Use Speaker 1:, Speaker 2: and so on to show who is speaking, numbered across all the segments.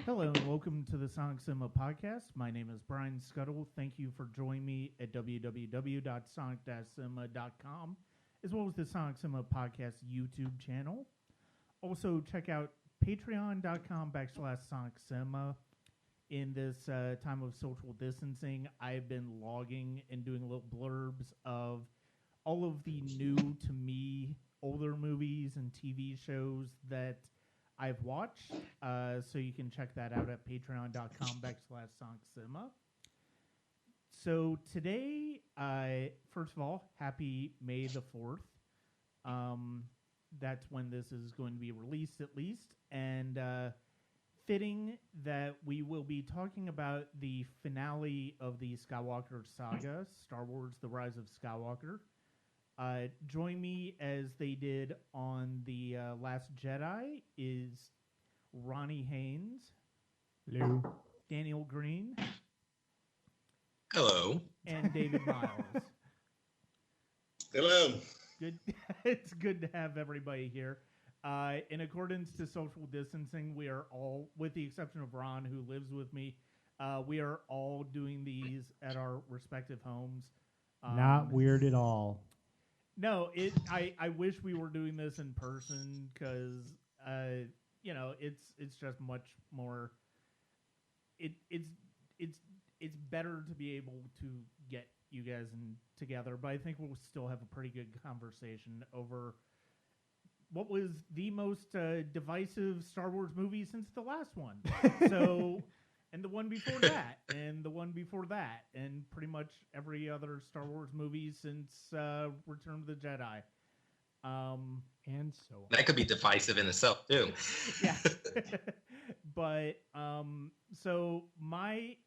Speaker 1: Hello and welcome to the Sonic Cinema Podcast. My name is Brian Scuttle. Thank you for joining me at www.sonic-cinema.com, as well as the Sonic Cinema Podcast YouTube channel. Also, check out patreon.com/Sonic Cinema. In this time of social distancing, I've been logging and doing little blurbs of all of the new to me older movies and TV shows that I've watched, so you can check that out at patreon.com/Sonic Cinema. So today, first of all, happy May the 4th. That's when this is going to be released at least. And fitting that we will be talking about the finale of the Skywalker saga, Star Wars The Rise of Skywalker. Join me as they did on The Last Jedi is Ronnie Haynes.
Speaker 2: Hello.
Speaker 1: Daniel Green.
Speaker 3: Hello.
Speaker 1: And David Miles.
Speaker 3: Hello.
Speaker 1: Good. It's good to have everybody here. In accordance to social distancing, we are all, with the exception of Ron, who lives with me, we are all doing these at our respective homes.
Speaker 2: Not weird at all.
Speaker 1: No, I wish we were doing this in person because it's just much more. It's better to be able to get you guys together, but I think we'll still have a pretty good conversation over what was the most divisive Star Wars movie since the last one. So. And the one before that, and the one before that, and pretty much every other Star Wars movie since Return of the Jedi.
Speaker 2: And so on.
Speaker 3: That could be divisive in itself, too.
Speaker 1: Yeah. But, so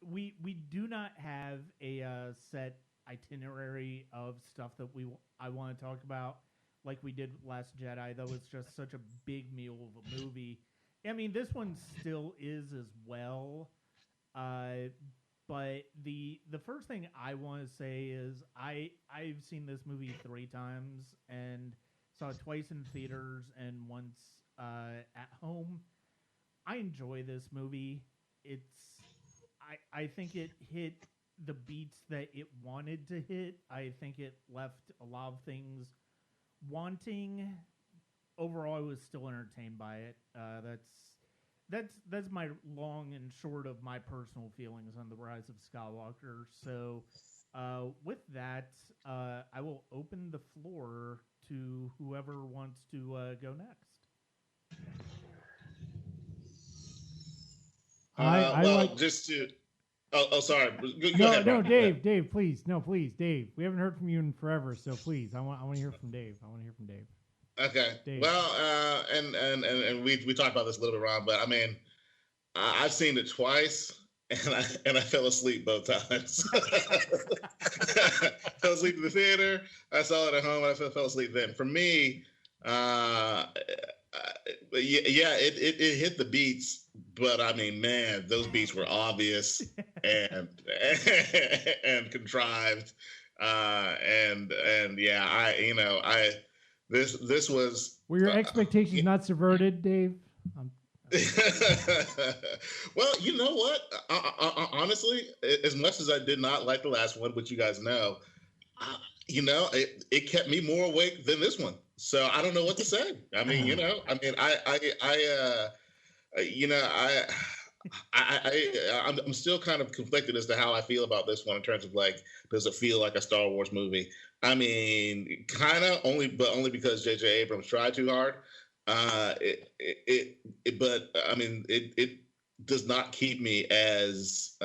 Speaker 1: we do not have a set itinerary of stuff that I want to talk about like we did Last Jedi, though it's just such a big meal of a movie. I mean, this one still is as well. But the first thing I want to say is I've seen this movie 3 times and saw it twice in theaters and once at home. I enjoy this movie. I think it hit the beats that it wanted to hit. I think it left a lot of things wanting. Overall, I was still entertained by it. That's my long and short of my personal feelings on The Rise of Skywalker. So with that, I will open the floor to whoever wants to go next.
Speaker 4: Just to... Oh, sorry. Go ahead,
Speaker 2: No,
Speaker 4: Brian.
Speaker 2: Dave, please. No, please, Dave. We haven't heard from you in forever, so please, I want to hear from Dave.
Speaker 4: Okay.
Speaker 2: Dave.
Speaker 4: Well, and we talked about this a little bit, Ron, but I mean, I've seen it twice, and I fell asleep both times. Fell asleep in the theater. I saw it at home, and I fell asleep then. For me, it hit the beats, but I mean, man, those beats were obvious and contrived, and yeah, This was...
Speaker 2: Were your expectations not subverted, Dave?
Speaker 4: Well, you know what? Honestly, as much as I did not like the last one, which you guys know, it kept me more awake than this one. So I don't know what to say. I mean, I'm still kind of conflicted as to how I feel about this one in terms of like, does it feel like a Star Wars movie? I mean, kind of only because J.J. Abrams tried too hard. But I mean, it does not keep me as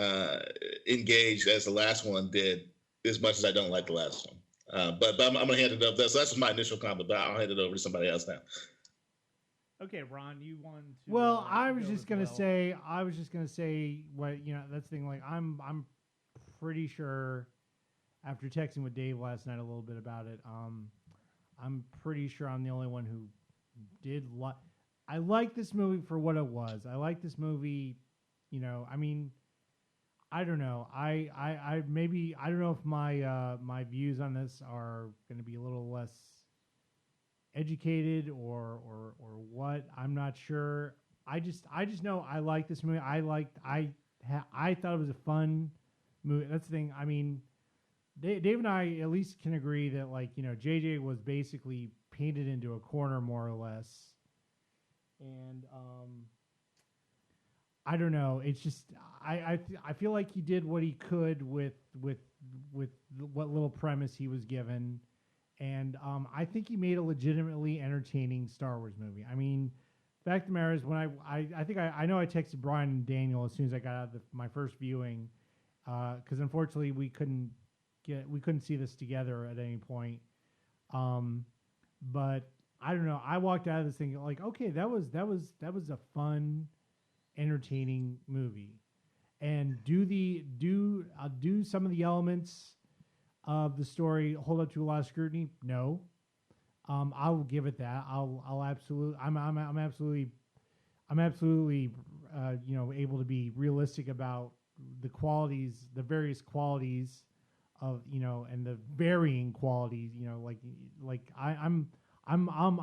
Speaker 4: engaged as the last one did, as much as I don't like the last one. But I'm going to hand it up. So that's my initial comment, but I'll hand it over to somebody else now.
Speaker 1: Okay, Ron, you want to?
Speaker 2: Well, I was just gonna say what that's the thing. Like, I'm pretty sure after texting with Dave last night a little bit about it, I'm pretty sure I'm the only one who did like. I like this movie for what it was. I like this movie. I mean, I don't know. I maybe I don't know if my views on this are going to be a little less educated or what. I'm not sure. I just know I like this movie. I thought it was a fun movie. That's the thing. I mean, Dave and I at least can agree that, like, you know, JJ was basically painted into a corner more or less, and I don't know. It's just I feel like he did what he could with what little premise he was given, and I think he made a legitimately entertaining Star Wars movie. I mean, fact of the matter is, when I think I know I texted Brian and Daniel as soon as I got out of my first viewing, because unfortunately we couldn't see this together at any point. But I don't know. I walked out of this thing like, okay, that was a fun, entertaining movie. And do some of the elements of the story hold up to a lot of scrutiny? No. I will give it that. I'm absolutely you know, able to be realistic about the various qualities of, you know, and the varying qualities, you know, like I'm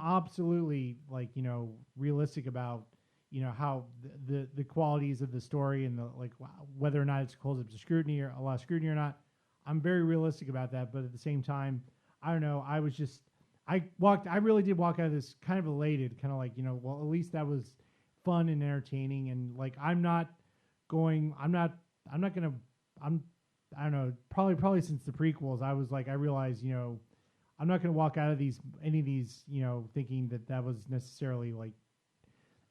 Speaker 2: absolutely, like, you know, realistic about, you know, how the qualities of the story and the, like, whether or not it's holds up to scrutiny or a lot of scrutiny or not. I'm very realistic about that, but at the same time, I don't know. I really did walk out of this kind of elated, kind of like, you know, well, at least that was fun and entertaining. And like, I don't know, probably since the prequels, I was like, I realized, you know, I'm not going to walk out of any of these, you know, thinking that was necessarily like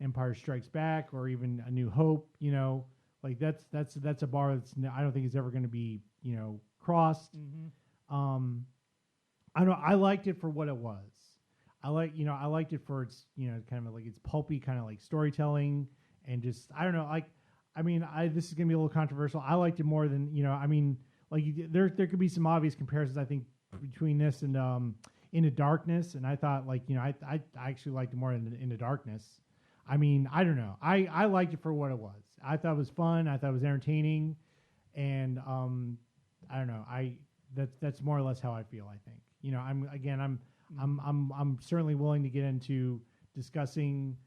Speaker 2: Empire Strikes Back or even A New Hope, you know, like that's a bar I don't think is ever going to be, you know, crossed. Mm-hmm. I don't know. I liked it for what it was. I liked it for its, you know, kind of like its pulpy kind of like storytelling, and just, I don't know, like, I mean, this is gonna be a little controversial. I liked it more than, you know, I mean, like, there could be some obvious comparisons, I think, between this and Into Darkness, and I thought, like, you know, I actually liked it more than Into Darkness. I mean, I don't know. I liked it for what it was. I thought it was fun. I thought it was entertaining, and I don't know. That's more or less how I feel. I think, you know, I'm certainly willing to get into discussing,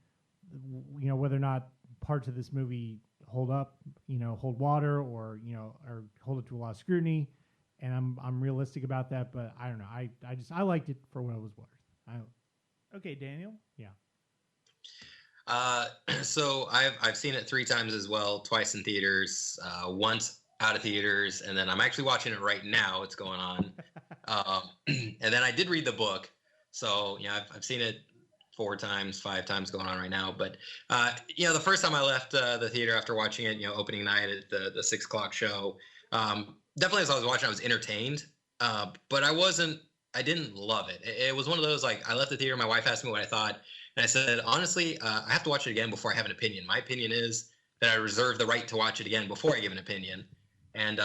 Speaker 2: you know, whether or not parts of this movie hold up, you know, hold water, or, you know, or hold it to a lot of scrutiny, and I'm realistic about that. But I don't know. I liked it for what it was worth.
Speaker 1: Okay, Daniel.
Speaker 2: Yeah.
Speaker 3: So I've seen it 3 times as well, twice in theaters, once out of theaters, and then I'm actually watching it right now. It's going on. And then I did read the book, so, you know, I've seen it 4 times, 5 times going on right now. But you know, the first time I left the theater after watching it, you know, opening night at the 6 o'clock show, definitely as I was watching, I was entertained, but I didn't love it. It was one of those, like, I left the theater, my wife asked me what I thought, and I said, honestly, I have to watch it again before I have an opinion. My opinion is that I reserve the right to watch it again before I give an opinion. And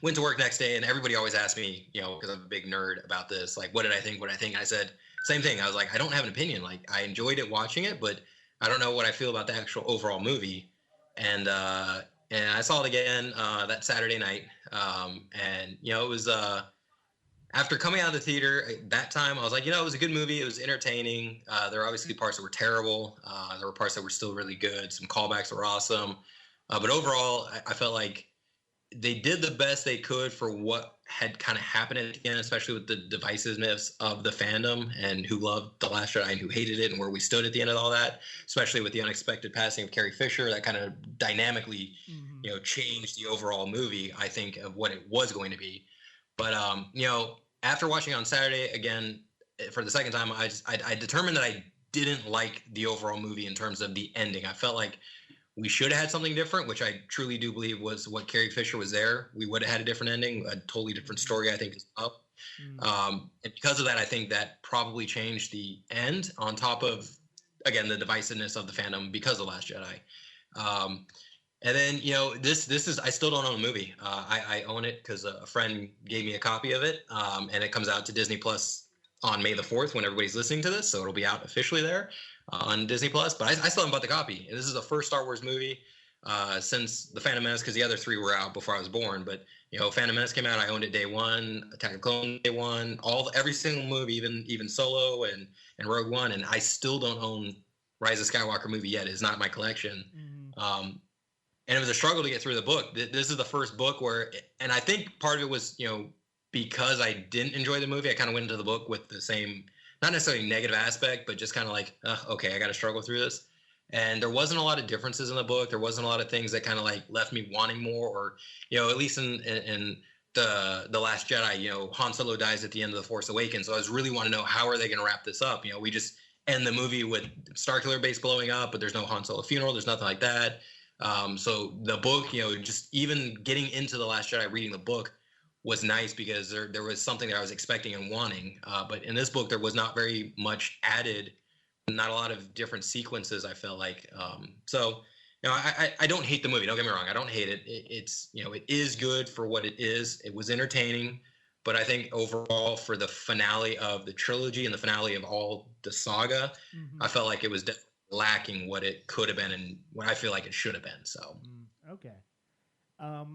Speaker 3: went to work next day, and everybody always asks me, you know, because I'm a big nerd about this, like, what did I think? And I said, same thing. I was like, I don't have an opinion. Like, I enjoyed it watching it, but I don't know what I feel about the actual overall movie. And I saw it again that Saturday night. And, you know, it was after coming out of the theater that time, I was like, you know, it was a good movie. It was entertaining. There were obviously parts that were terrible. There were parts that were still really good. Some callbacks were awesome. But overall, I felt like they did the best they could for what had kind of happened at the end, especially with the divisiveness of the fandom and who loved The Last Jedi and who hated it, and where we stood at the end of all that, especially with the unexpected passing of Carrie Fisher. That kind of dynamically, you know, changed the overall movie, I think, of what it was going to be. But, you know, after watching it on Saturday again for the second time, I determined that I didn't like the overall movie in terms of the ending. I felt like we should have had something different, which I truly do believe was what Carrie Fisher was there. We would have had a different ending, a totally different story, I think, as well. And because of that, I think that probably changed the end, on top of, again, the divisiveness of the fandom because of The Last Jedi. And then, you know, this is, I still don't own the movie. I own it because a friend gave me a copy of it, and it comes out to Disney Plus on May the 4th when everybody's listening to this, so it'll be out officially there on Disney Plus. But I still haven't bought the copy. And this is the first Star Wars movie since The Phantom Menace, because the other 3 were out before I was born. But, you know, Phantom Menace came out, I owned it day 1. Attack of the Clones day 1. Every single movie, even Solo and Rogue One, and I still don't own Rise of Skywalker movie yet. It's not in my collection.
Speaker 1: Mm-hmm.
Speaker 3: And it was a struggle to get through the book. This is the first book where, and I think part of it was, because I didn't enjoy the movie, I kind of went into the book with the same, not necessarily negative aspect, but just kind of like, okay, I got to struggle through this. And there wasn't a lot of differences in the book. There wasn't a lot of things that kind of like left me wanting more, or, at least in the Last Jedi, Han Solo dies at the end of The Force Awakens. So I was really want to know, how are they going to wrap this up? We just end the movie with Starkiller Base blowing up, but there's no Han Solo funeral. There's nothing like that. So the book, just even getting into The Last Jedi, reading the book was nice because there was something that I was expecting and wanting. But in this book, there was not very much added, not a lot of different sequences, I felt like. So I don't hate the movie. Don't get me wrong. I don't hate it. It's, it is good for what it is. It was entertaining. But I think overall, for the finale of the trilogy and the finale of all the saga, I felt like it was lacking what it could have been and what I feel like it should have been. So
Speaker 1: okay, I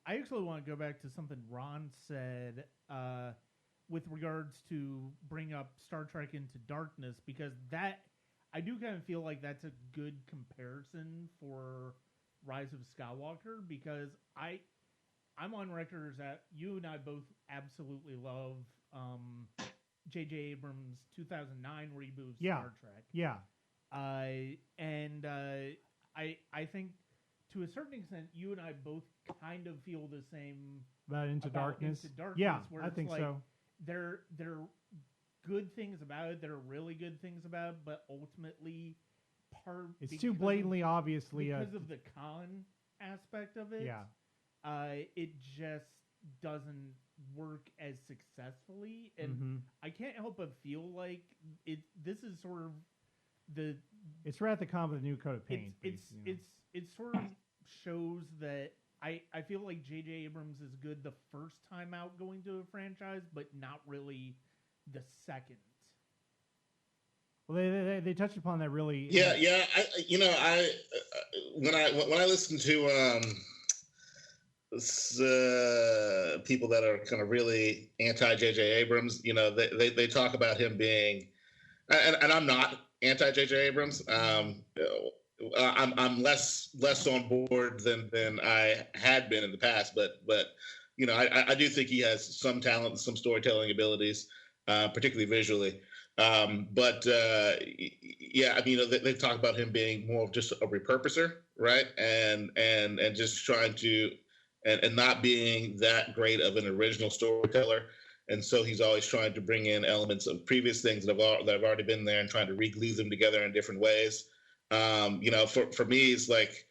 Speaker 1: actually want to go back to something Ron said with regards to bring up Star Trek Into Darkness, because that I do kind of feel like that's a good comparison for Rise of Skywalker, because I'm on record that you and I both absolutely love J.J. Abrams' 2009 reboot of Star Trek.
Speaker 2: Yeah.
Speaker 1: I think to a certain extent, you and I both kind of feel the same
Speaker 2: about Into Darkness.
Speaker 1: Yeah,
Speaker 2: I think like, so.
Speaker 1: There are good things about it. There are really good things about it, but ultimately,
Speaker 2: it's too blatantly obviously
Speaker 1: because of the con aspect of it.
Speaker 2: Yeah.
Speaker 1: It just doesn't work as successfully, and I can't help but feel like this is sort of
Speaker 2: it's Wrath of Khan with a new coat of paint.
Speaker 1: It sort of shows that I feel like J.J. Abrams is good the first time out going to a franchise, but not really the second.
Speaker 2: Well, they touched upon that really.
Speaker 4: Yeah. When I listen to people that are kind of really anti J.J. Abrams, they talk about him being, and I'm not anti J.J. Abrams. I'm less on board than I had been in the past, but I do think he has some talent and some storytelling abilities, particularly visually. They talk about him being more of just a repurposer, right? And just trying to, and not being that great of an original storyteller. And so he's always trying to bring in elements of previous things that have already been there and trying to re-glue them together in different ways. For me, it's like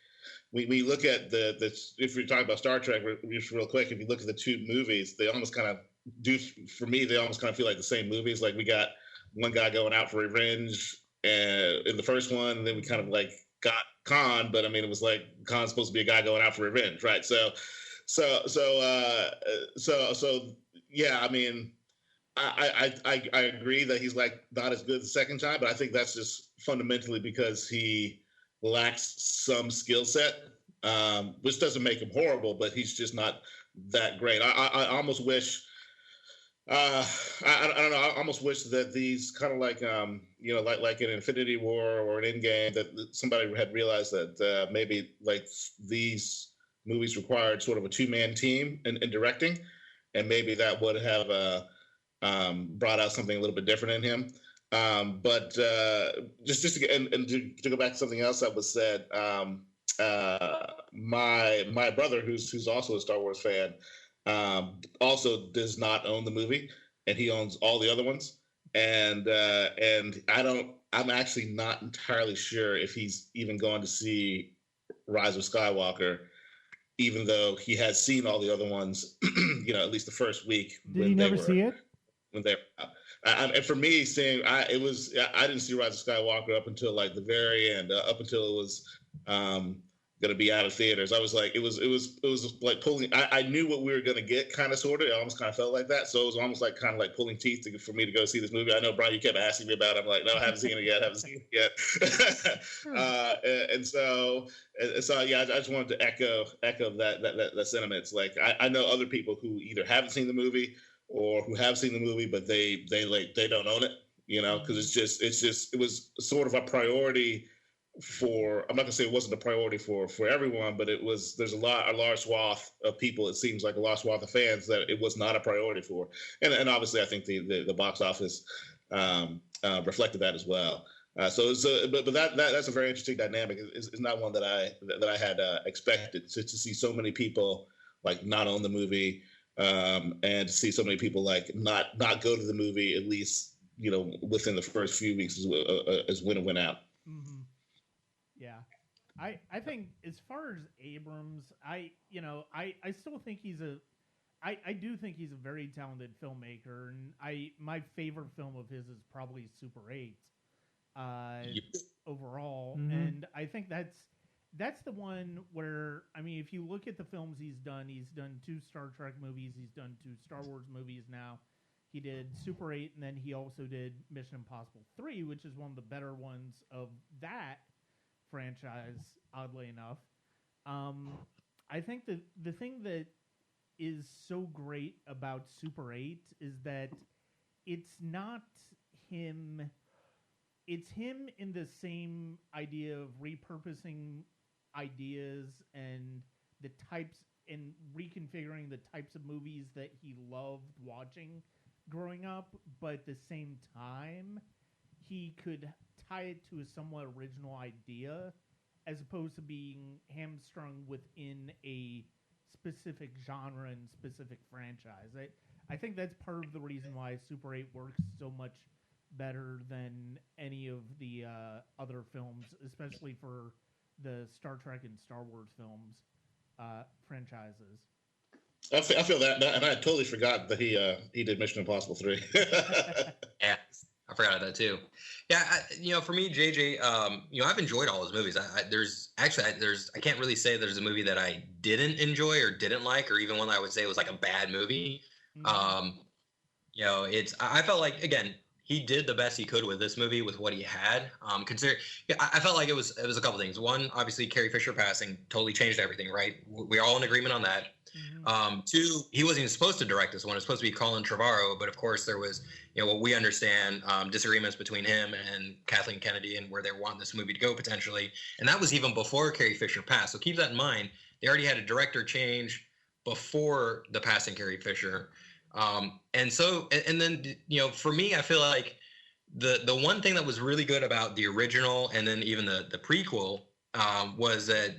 Speaker 4: we look at the if we're talking about Star Trek, just real quick, if you look at the two movies, they almost kind of feel like the same movies. Like we got one guy going out for revenge in the first one, and then we kind of like got Khan, but I mean, it was like Khan's supposed to be a guy going out for revenge, right? So yeah, I mean, I agree that he's like not as good the second time, but I think that's just fundamentally because he lacks some skill set, which doesn't make him horrible, but he's just not that great. I almost wish, I don't know, I almost wish that these kind of like, like an Infinity War or an Endgame, that somebody had realized that maybe like these movies required sort of a two-man team in directing, and maybe that would have brought out something a little bit different in him. But just to go back to something else that was said, my brother, who's also a Star Wars fan, also does not own the movie, and he owns all the other ones. And I'm actually not entirely sure if he's even going to see Rise of Skywalker, even though he has seen all the other ones, at least the first week.
Speaker 2: Did he never see it?
Speaker 4: When they were out. And for me, I didn't see Rise of Skywalker up until like the very end, up until it was going to be out of theaters. I was like, it was like pulling. I knew what we were going to get, kind of, sort of. It almost kind of felt like that. So it was almost like kind of like pulling teeth for me to go see this movie. I know, Brian, you kept asking me about it. I'm like, no, I haven't seen it yet. And so yeah, I just wanted to echo that sentiment. It's like I know other people who either haven't seen the movie or who have seen the movie, but they don't own it. you know, because it was sort of a priority for, I'm not gonna say it wasn't a priority for everyone, but there's a large swath of people, it seems like a large swath of fans that it was not a priority for, and obviously I think the box office reflected that as well. But that's a very interesting dynamic. It's not one that I had expected to see so many people like not own the movie, and to see so many people like not go to the movie, at least, you know, within the first few weeks as when it went out.
Speaker 1: Mm-hmm. Yeah, I think as far as Abrams, I still think I do think he's a very talented filmmaker, and my favorite film of his is probably Super 8. Overall, and I think that's the one where, I mean, if you look at the films he's done 2 Star Trek movies, he's done 2 Star Wars movies now. He did Super 8, and then he also did Mission Impossible 3, which is one of the better ones of that franchise, oddly enough. I think the thing that is so great about Super 8 is that it's not him. It's him in the same idea of repurposing ideas and the types and reconfiguring the types of movies that he loved watching growing up, but at the same time, he could tie it to a somewhat original idea as opposed to being hamstrung within a specific genre and specific franchise. I think that's part of the reason why Super 8 works so much better than any of the other films, especially for the Star Trek and Star Wars films franchises.
Speaker 4: I feel that, and I totally forgot that he did Mission Impossible 3.
Speaker 3: Yeah, I forgot about that too. Yeah, for me, JJ, I've enjoyed all his movies. I can't really say there's a movie that I didn't enjoy or didn't like, or even one that I would say was like a bad movie. Mm-hmm. I felt like, again, he did the best he could with this movie with what he had. I felt like it was a couple things. One, obviously, Carrie Fisher passing totally changed everything, right? We're all in agreement on that. Mm-hmm. 2, he wasn't even supposed to direct this one. It was supposed to be Colin Trevorrow, but of course there was, what we understand, disagreements between him and Kathleen Kennedy and where they want this movie to go potentially. And that was even before Carrie Fisher passed. So keep that in mind. They already had a director change before the passing of Carrie Fisher. And then, for me, I feel like the one thing that was really good about the original and then even the prequel was that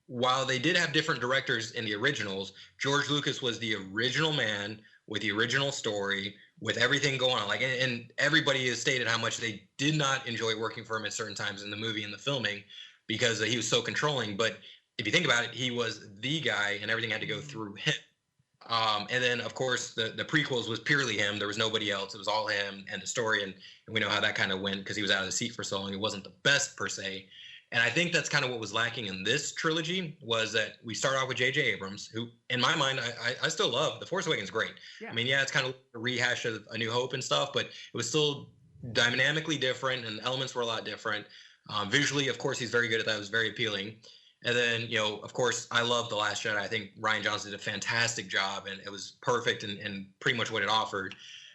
Speaker 3: while they did have different directors in the originals, George Lucas was the original man with the original story, with everything going on. Like, and everybody has stated how much they did not enjoy working for him at certain times in the movie and the filming because he was so controlling. But if you think about it, he was the guy and everything had to go through him. And then, of course, the prequels was purely him. There was nobody else. It was all him and the story. And we know how that kind of went because he was out of the seat for so long. It wasn't the best per se. And I think that's kind of what was lacking in this trilogy was that we start off with J.J. Abrams, who, in my mind, I still love. The Force Awakens great. Yeah. I mean, yeah, it's kind of a rehash of A New Hope and stuff, but it was still dynamically different and elements were a lot different. Visually, of course, he's very good at that. It was very appealing. And then, of course, I love The Last Jedi. I think Rian Johnson did a fantastic job, and it was perfect and pretty much what it offered.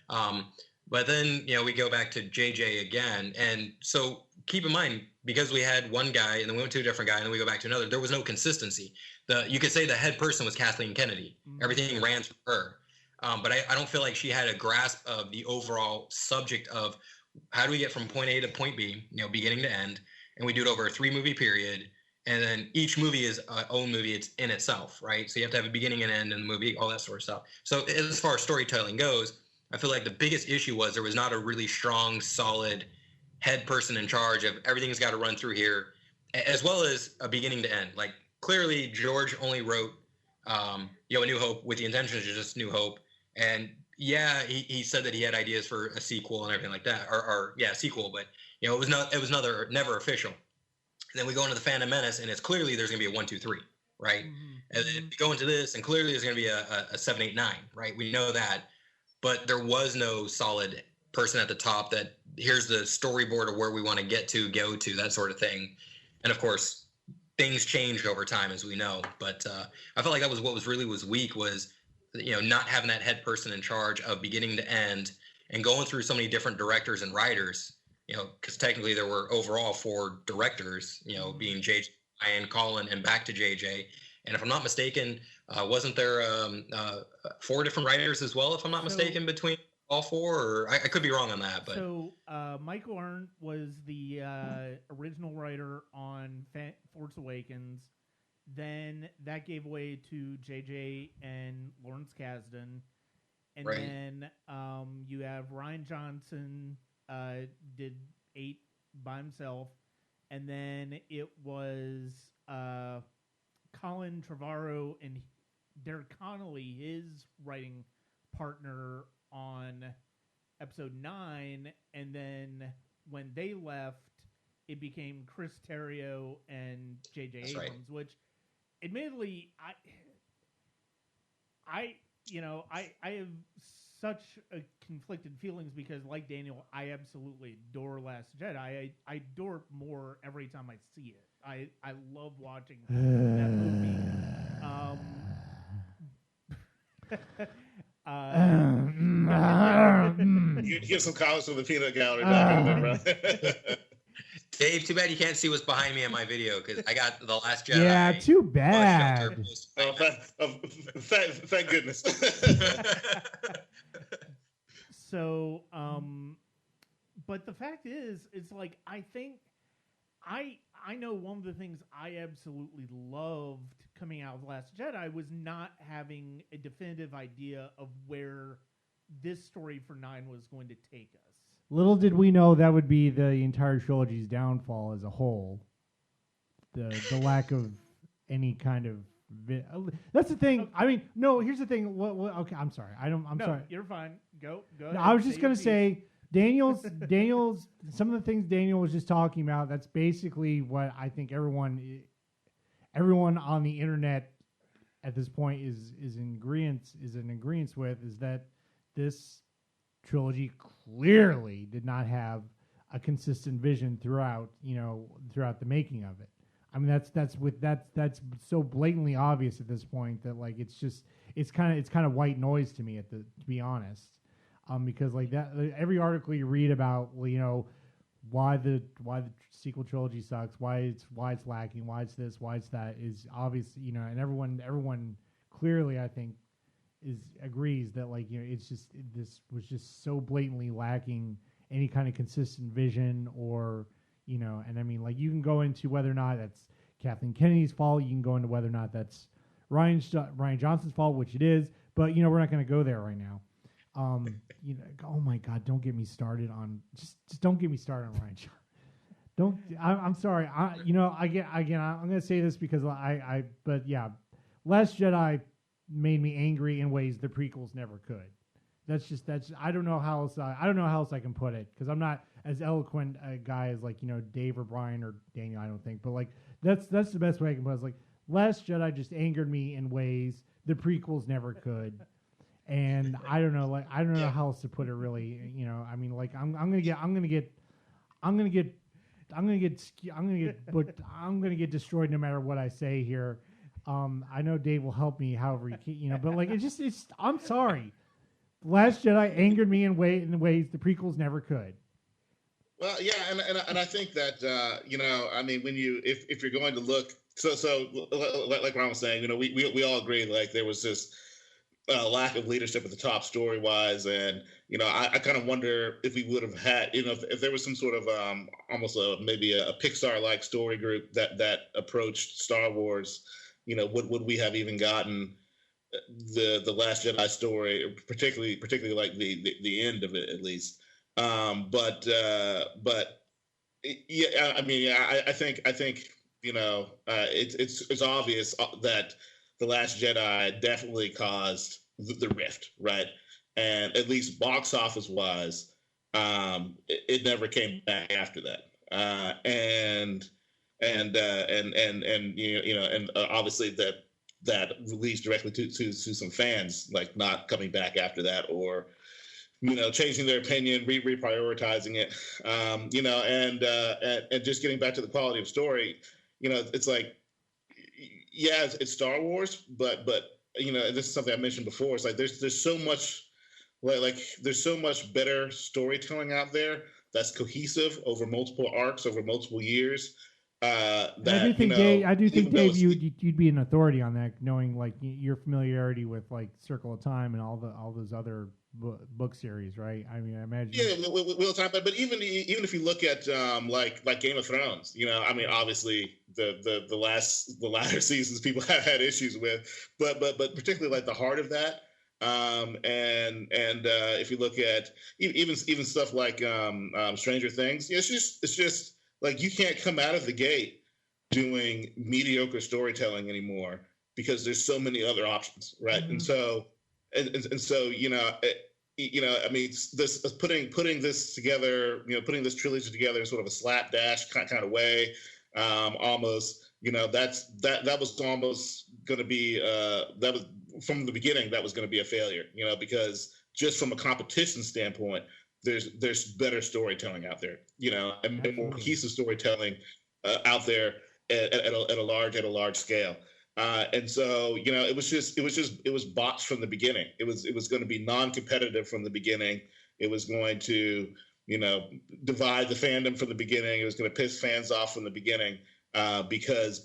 Speaker 3: But then, we go back to JJ again. And so keep in mind, because we had one guy and then we went to a different guy and then we go back to another, there was no consistency. You could say the head person was Kathleen Kennedy. Mm-hmm. Everything ran through her. But I don't feel like she had a grasp of the overall subject of how do we get from point A to point B, beginning to end. And we do it over a 3-movie period. And then each movie is its own movie. It's in itself, right? So you have to have a beginning and end in the movie, all that sort of stuff. So as far as storytelling goes, I feel like the biggest issue was there was not a really strong, solid head person in charge of everything's got to run through here, as well as a beginning to end. Like, clearly, George only wrote, A New Hope with the intention of just New Hope. And, yeah, he said that he had ideas for a sequel and everything like that. Or sequel, but, it was never official. And then we go into The Phantom Menace, and it's clearly there's going to be a 1, 2, 3, right? Mm-hmm. And then we go into this, and clearly there's going to be a 7, 8, 9, right? We know that. But there was no solid person at the top that here's the storyboard of where we want to go to, that sort of thing. And of course, things changed over time, as we know. But I felt like that was what was weak was, not having that head person in charge of beginning to end and going through so many different directors and writers, because technically there were overall 4 directors, being J.J., Ryan, Colin, and back to J.J. And if I'm not mistaken, wasn't there 4 different writers as well, if I'm not mistaken, between all 4? Or I could be wrong on that. But
Speaker 1: So Michael Arndt was the original writer on Force Awakens. Then that gave way to JJ and Lawrence Kasdan. And then you have Ryan Johnson did 8 by himself. And then it was Colin Trevorrow and Derek Connolly, his writing partner, on episode 9. And then when they left, it became Chris Terrio and J.J.
Speaker 3: That's
Speaker 1: Abrams,
Speaker 3: right.
Speaker 1: which admittedly, I have such a conflicted feelings because, like Daniel, I absolutely adore Last Jedi. I adore it more every time I see it. I love watching that movie.
Speaker 4: You get some college from the peanut gallery back in there, bro.
Speaker 3: Dave, too bad you can't see what's behind me in my video, because I got The Last Jedi.
Speaker 2: Yeah, too bad.
Speaker 4: Thank goodness.
Speaker 1: So, but the fact is, it's like, I think I know one of the things I absolutely loved coming out of Last Jedi was not having a definitive idea of where this story for 9 was going to take us.
Speaker 2: Little did we know that would be the entire trilogy's downfall as a whole. The lack of any kind of that's the thing.
Speaker 1: Okay.
Speaker 2: I mean, no. Here's the thing. Okay, I'm sorry. I'm sorry.
Speaker 1: You're fine. Go.
Speaker 2: No,
Speaker 1: Ahead.
Speaker 2: I was just gonna say, Daniel's. Some of the things Daniel was just talking about. That's basically what I think everyone on the internet at this point is in agreement with, is that this trilogy clearly did not have a consistent vision throughout the making of it. I mean, that's so blatantly obvious at this point that, like, it's kind of white noise to me to be honest, because like that every article you read about, why the sequel trilogy sucks, why it's lacking, why it's this, why it's that, is obvious, and everyone clearly, I think, agrees that, like, this was just so blatantly lacking any kind of consistent vision, or and I mean, like, you can go into whether or not that's Kathleen Kennedy's fault, you can go into whether or not that's Ryan Johnson's fault, which it is, but we're not going to go there right now. Oh my God, don't get me started on just don't get me started on Ryan Johnson. I'm sorry. I'm going to say this because but yeah, Last Jedi made me angry in ways the prequels never could. I don't know how else I can put it, because I'm not as eloquent a guy as, like, Dave or Brian or Daniel, I don't think, but like that's the best way I can put it. It's like Last Jedi just angered me in ways the prequels never could. And I don't know how else to put it, really. I mean, like, I'm gonna get destroyed no matter what I say here. I know Dave will help me however he can, but like, I'm sorry. Last Jedi angered me in ways the prequels never could.
Speaker 4: Well, yeah, and I think that I mean, when if you're going to look, so like Ron was saying, we all agree, like, there was this lack of leadership at the top story wise, and I kind of wonder if we would have had, if there was some sort of almost maybe a Pixar like story group that approached Star Wars, would we have even gotten the Last Jedi story, particularly like the end of it, at least. But yeah, I mean, I think it's obvious that The Last Jedi definitely caused the rift, right? And at least box office wise, it never came back after that. And obviously that leads directly to some fans, like, not coming back after that, or changing their opinion, reprioritizing it, and just getting back to the quality of story. It's like, yeah, it's Star Wars, but this is something I mentioned before. It's like there's so much like there's so much better storytelling out there that's cohesive over multiple arcs, over multiple years.
Speaker 2: I do think Dave, you'd be an authority on that, knowing like your familiarity with like Circle of Time and all those other book series, right? I mean, I imagine.
Speaker 4: Yeah, Wheel of Time, but even if you look at like Game of Thrones, I mean, obviously the latter seasons people have had issues with, but particularly like the heart of that. And if you look at even stuff like Stranger Things, it's just like you can't come out of the gate doing mediocre storytelling anymore because there's so many other options, right? Mm-hmm. And so I mean, this putting this together, putting this trilogy together in sort of a slapdash kind of way, almost, that was almost going to be that was from the beginning that was going to be a failure, because just from a competition standpoint, there's better storytelling out there, and more cohesive storytelling out there at a large scale. And so, it was botched from the beginning. It was going to be non-competitive from the beginning. It was going to, divide the fandom from the beginning. It was going to piss fans off from the beginning because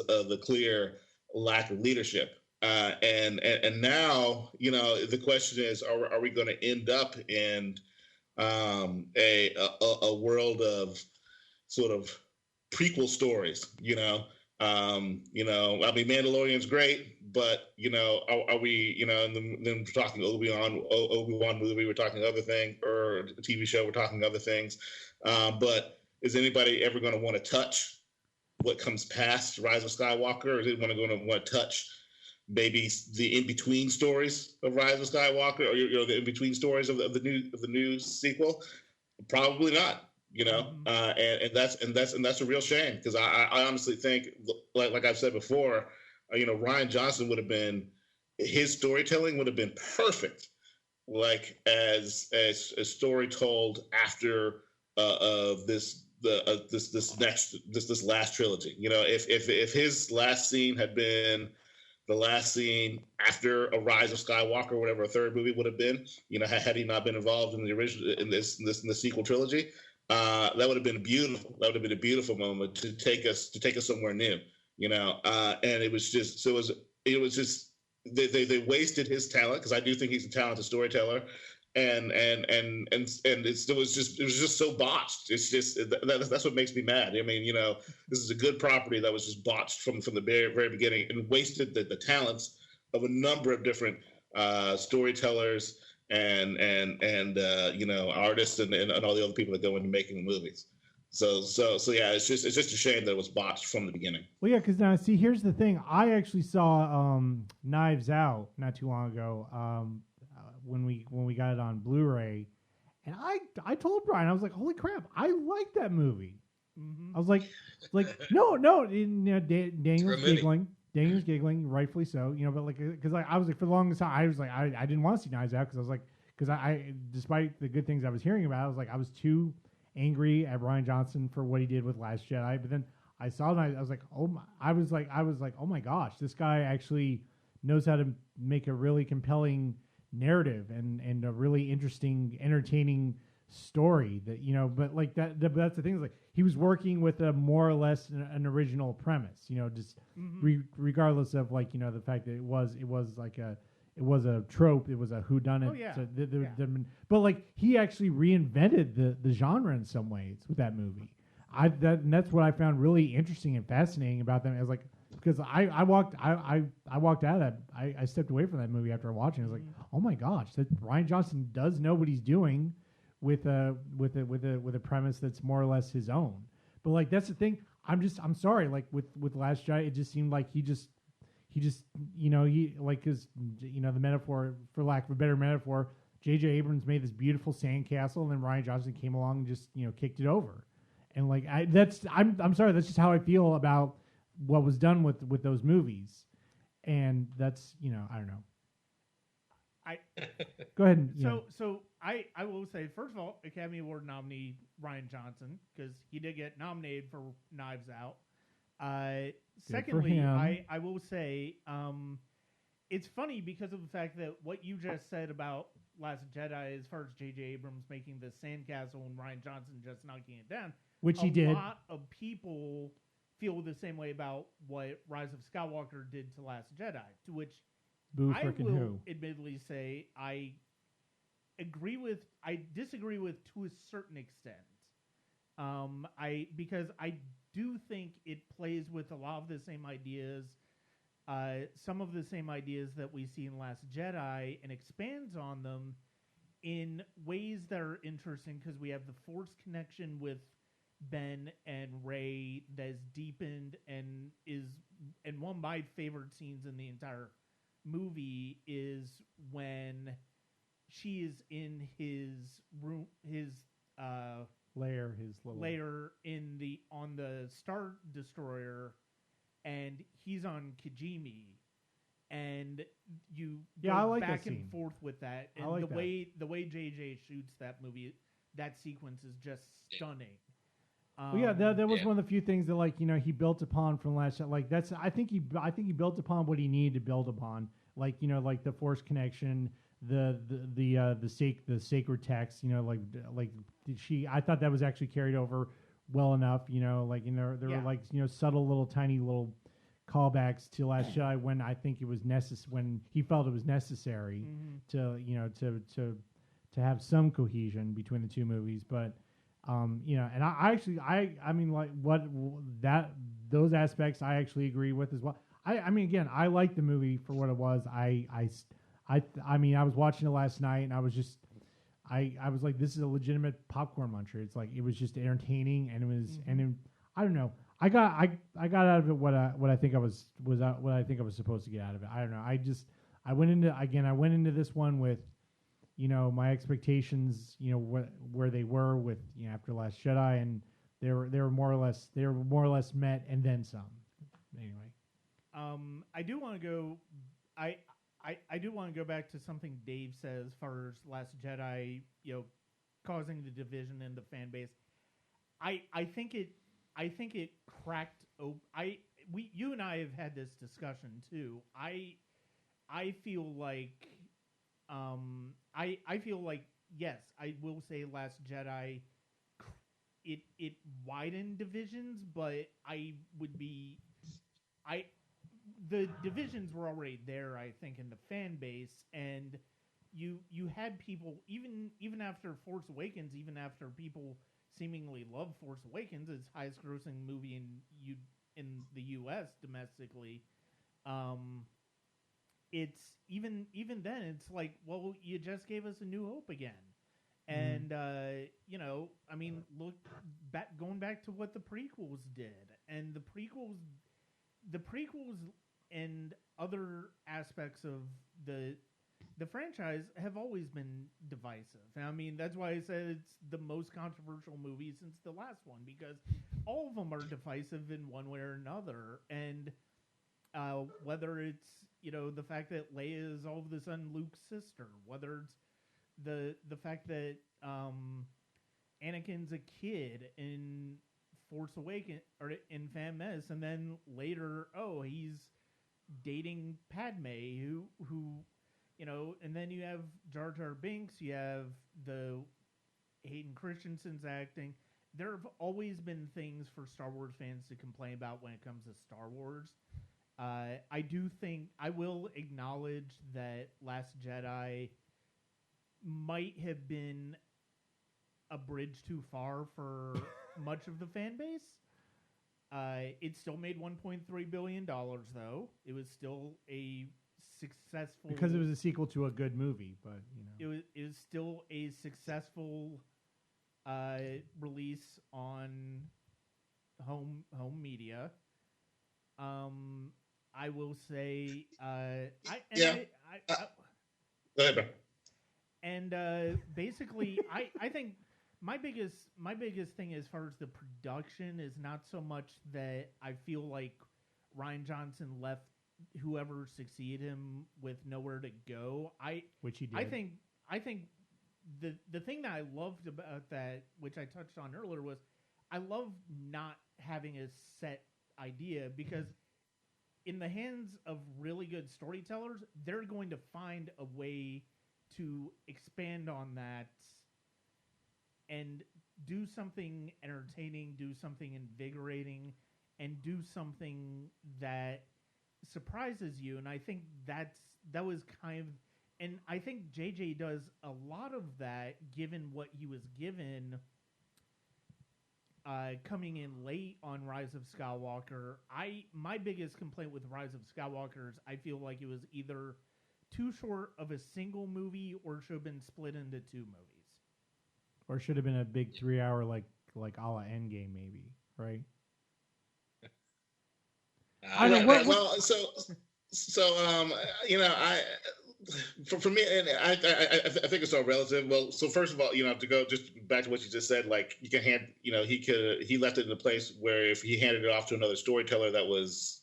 Speaker 4: of the clear lack of leadership. And now, the question is, are we going to end up in a world of sort of prequel stories, I mean, Mandalorian's great, but are we, and then we're talking Obi-Wan movie, we're talking other thing, or a TV show, we're talking other things. But is anybody ever going to want to touch what comes past Rise of Skywalker, or is anyone going to want to touch maybe the in-between stories of Rise of Skywalker, or the in-between stories of the new sequel? Probably not. And that's a real shame, because I honestly think, like I've said before, Rian Johnson his storytelling would have been perfect, like as a story told after this last trilogy. If his last scene had been the last scene after a Rise of Skywalker, whatever a third movie would have been, had he not been involved in the original in the sequel trilogy. That would have been beautiful. That would have been a beautiful moment to take us somewhere new, and it was just they wasted his talent, because I do think he's a talented storyteller, and it was just so botched. It's just that's what makes me mad. I mean, this is a good property that was just botched from the very, very beginning, and wasted the talents of a number of different storytellers and artists and all the other people that go into making movies. So yeah, it's just a shame that it was botched from the beginning.
Speaker 2: Well, yeah, because now see, here's the thing. I actually saw Knives Out not too long ago when we got it on Blu-ray, and I told Brian, I was like, holy crap, I like that movie. Mm-hmm. I was like no, Daniel's giggling. Daniel's giggling, rightfully so, but like, because I was like, for the longest time, I was like, I didn't want to see Knives Out, because I was like, because I despite the good things I was hearing about, I was like, I was too angry at Rian Johnson for what he did with Last Jedi. But then I saw it, and I was like, I was like, oh my gosh, this guy actually knows how to make a really compelling narrative and a really interesting, entertaining story that, but like that's the thing, is like he was working with a more or less an original premise, just regardless of like, the fact that it was a trope, it was a whodunit.
Speaker 1: Oh, yeah.
Speaker 2: So but like he actually reinvented the genre in some ways with that movie. And that's what I found really interesting and fascinating about them. I was like, because I walked out of that. I stepped away from that movie after watching it. I was like, oh my gosh, that Rian Johnson does know what he's doing with a premise that's more or less his own. But like, that's the thing. I'm sorry. Like with Last Jedi, it just seemed like he just like, because the metaphor, for lack of a better metaphor, J.J. Abrams made this beautiful sandcastle, and then Rian Johnson came along and just kicked it over. And like, I'm sorry, that's just how I feel about what was done with those movies. And that's I don't know. Go ahead. And,
Speaker 1: so I will say, first of all, Academy Award nominee Rian Johnson, because he did get nominated for Knives Out. Secondly, I will say, it's funny because of the fact that what you just said about Last Jedi as far as J.J. Abrams making the sandcastle and Rian Johnson just knocking it down.
Speaker 2: Which he did.
Speaker 1: A lot of people feel the same way about what Rise of Skywalker did to Last Jedi, to which
Speaker 2: Boo
Speaker 1: I
Speaker 2: frickin'
Speaker 1: will
Speaker 2: who.
Speaker 1: admittedly say I disagree with to a certain extent. Because I do think it plays with a lot of the same ideas, some of the same ideas that we see in Last Jedi, and expands on them in ways that are interesting because we have the Force connection with Ben and Rey that is deepened and one of my favorite scenes in the entire movie is when she is in his room, his
Speaker 2: Lair, his little
Speaker 1: layer on the Star Destroyer, and he's on Kijimi, and you go
Speaker 2: I like
Speaker 1: back
Speaker 2: that
Speaker 1: and
Speaker 2: scene.
Speaker 1: forth with that, and
Speaker 2: I like
Speaker 1: the way JJ shoots that movie, that sequence is just stunning.
Speaker 2: Well, yeah, that was one of the few things that, like, you know, he built upon from Last Shot. Like, that's I think he built upon what he needed to build upon. Like, you know, like the Force connection, the sacred text. You know, I thought that was actually carried over well enough. You know, like, you know, there were, like, you know, subtle little tiny little callbacks to Last Jedi when I think it was when he felt it was necessary to, you know, to have some cohesion between the two movies, but. You know, and I mean, like, those aspects I actually agree with as well. I mean, again, I like the movie for what it was. I mean, I was watching it last night, and I was like, this is a legitimate popcorn muncher. It's like, it was just entertaining, and it was, I don't know. I got out of it what I think I was supposed to get out of it. I don't know. I went into this one with, you know, my expectations, you know, where they were with, you know, after Last Jedi, and they were more or less met, and then some. Anyway,
Speaker 1: I do want to go. I do want to go back to something Dave says as far as Last Jedi, you know, causing the division in the fan base. I think it cracked open. You and I have had this discussion too. I feel like. I feel like, yes, I will say Last Jedi, it widened divisions, but the divisions were already there, I think, in the fan base, and you had people, even after Force Awakens, even after people seemingly love Force Awakens, its highest grossing movie in the U.S. domestically, it's even then it's like, well, you just gave us A New Hope again, and you know, I mean, look going back to what the prequels did, and the prequels and other aspects of the franchise have always been divisive. And I mean, that's why I said it's the most controversial movie since the last one, because all of them are divisive in one way or another, and whether it's, you know, the fact that Leia is all of a sudden Luke's sister, whether it's the fact that Anakin's a kid in Force Awakens or in Phantom Menace, and then later, he's dating Padme, who you know, and then you have Jar Jar Binks, you have the Hayden Christensen's acting. There have always been things for Star Wars fans to complain about when it comes to Star Wars. I do think I will acknowledge that Last Jedi might have been a bridge too far for much of the fan base. It still made $1.3 billion, though. It was still a successful...
Speaker 2: Because it was a sequel to a good movie, but, you know.
Speaker 1: It was still a successful release on home media. I will say...
Speaker 4: Go ahead, bro.
Speaker 1: And basically, I think my biggest thing as far as the production is not so much that I feel like Rian Johnson left whoever succeeded him with nowhere to go.
Speaker 2: Which he did.
Speaker 1: I think the thing that I loved about that, which I touched on earlier, was I love not having a set idea, because in the hands of really good storytellers, they're going to find a way to expand on that and do something entertaining, do something invigorating, and do something that surprises you. And I think that was kind of, and I think JJ does a lot of that given what he was given coming in late on Rise of Skywalker. My biggest complaint with Rise of Skywalker is I feel like it was either too short of a single movie or should have been split into 2 movies.
Speaker 2: Or should have been a big 3-hour like a la Endgame maybe, right?
Speaker 4: I don't know. Well, for me, and I think it's all relative. Well, so first of all, to go just back to what you just said, like you can he left it in a place where if he handed it off to another storyteller that was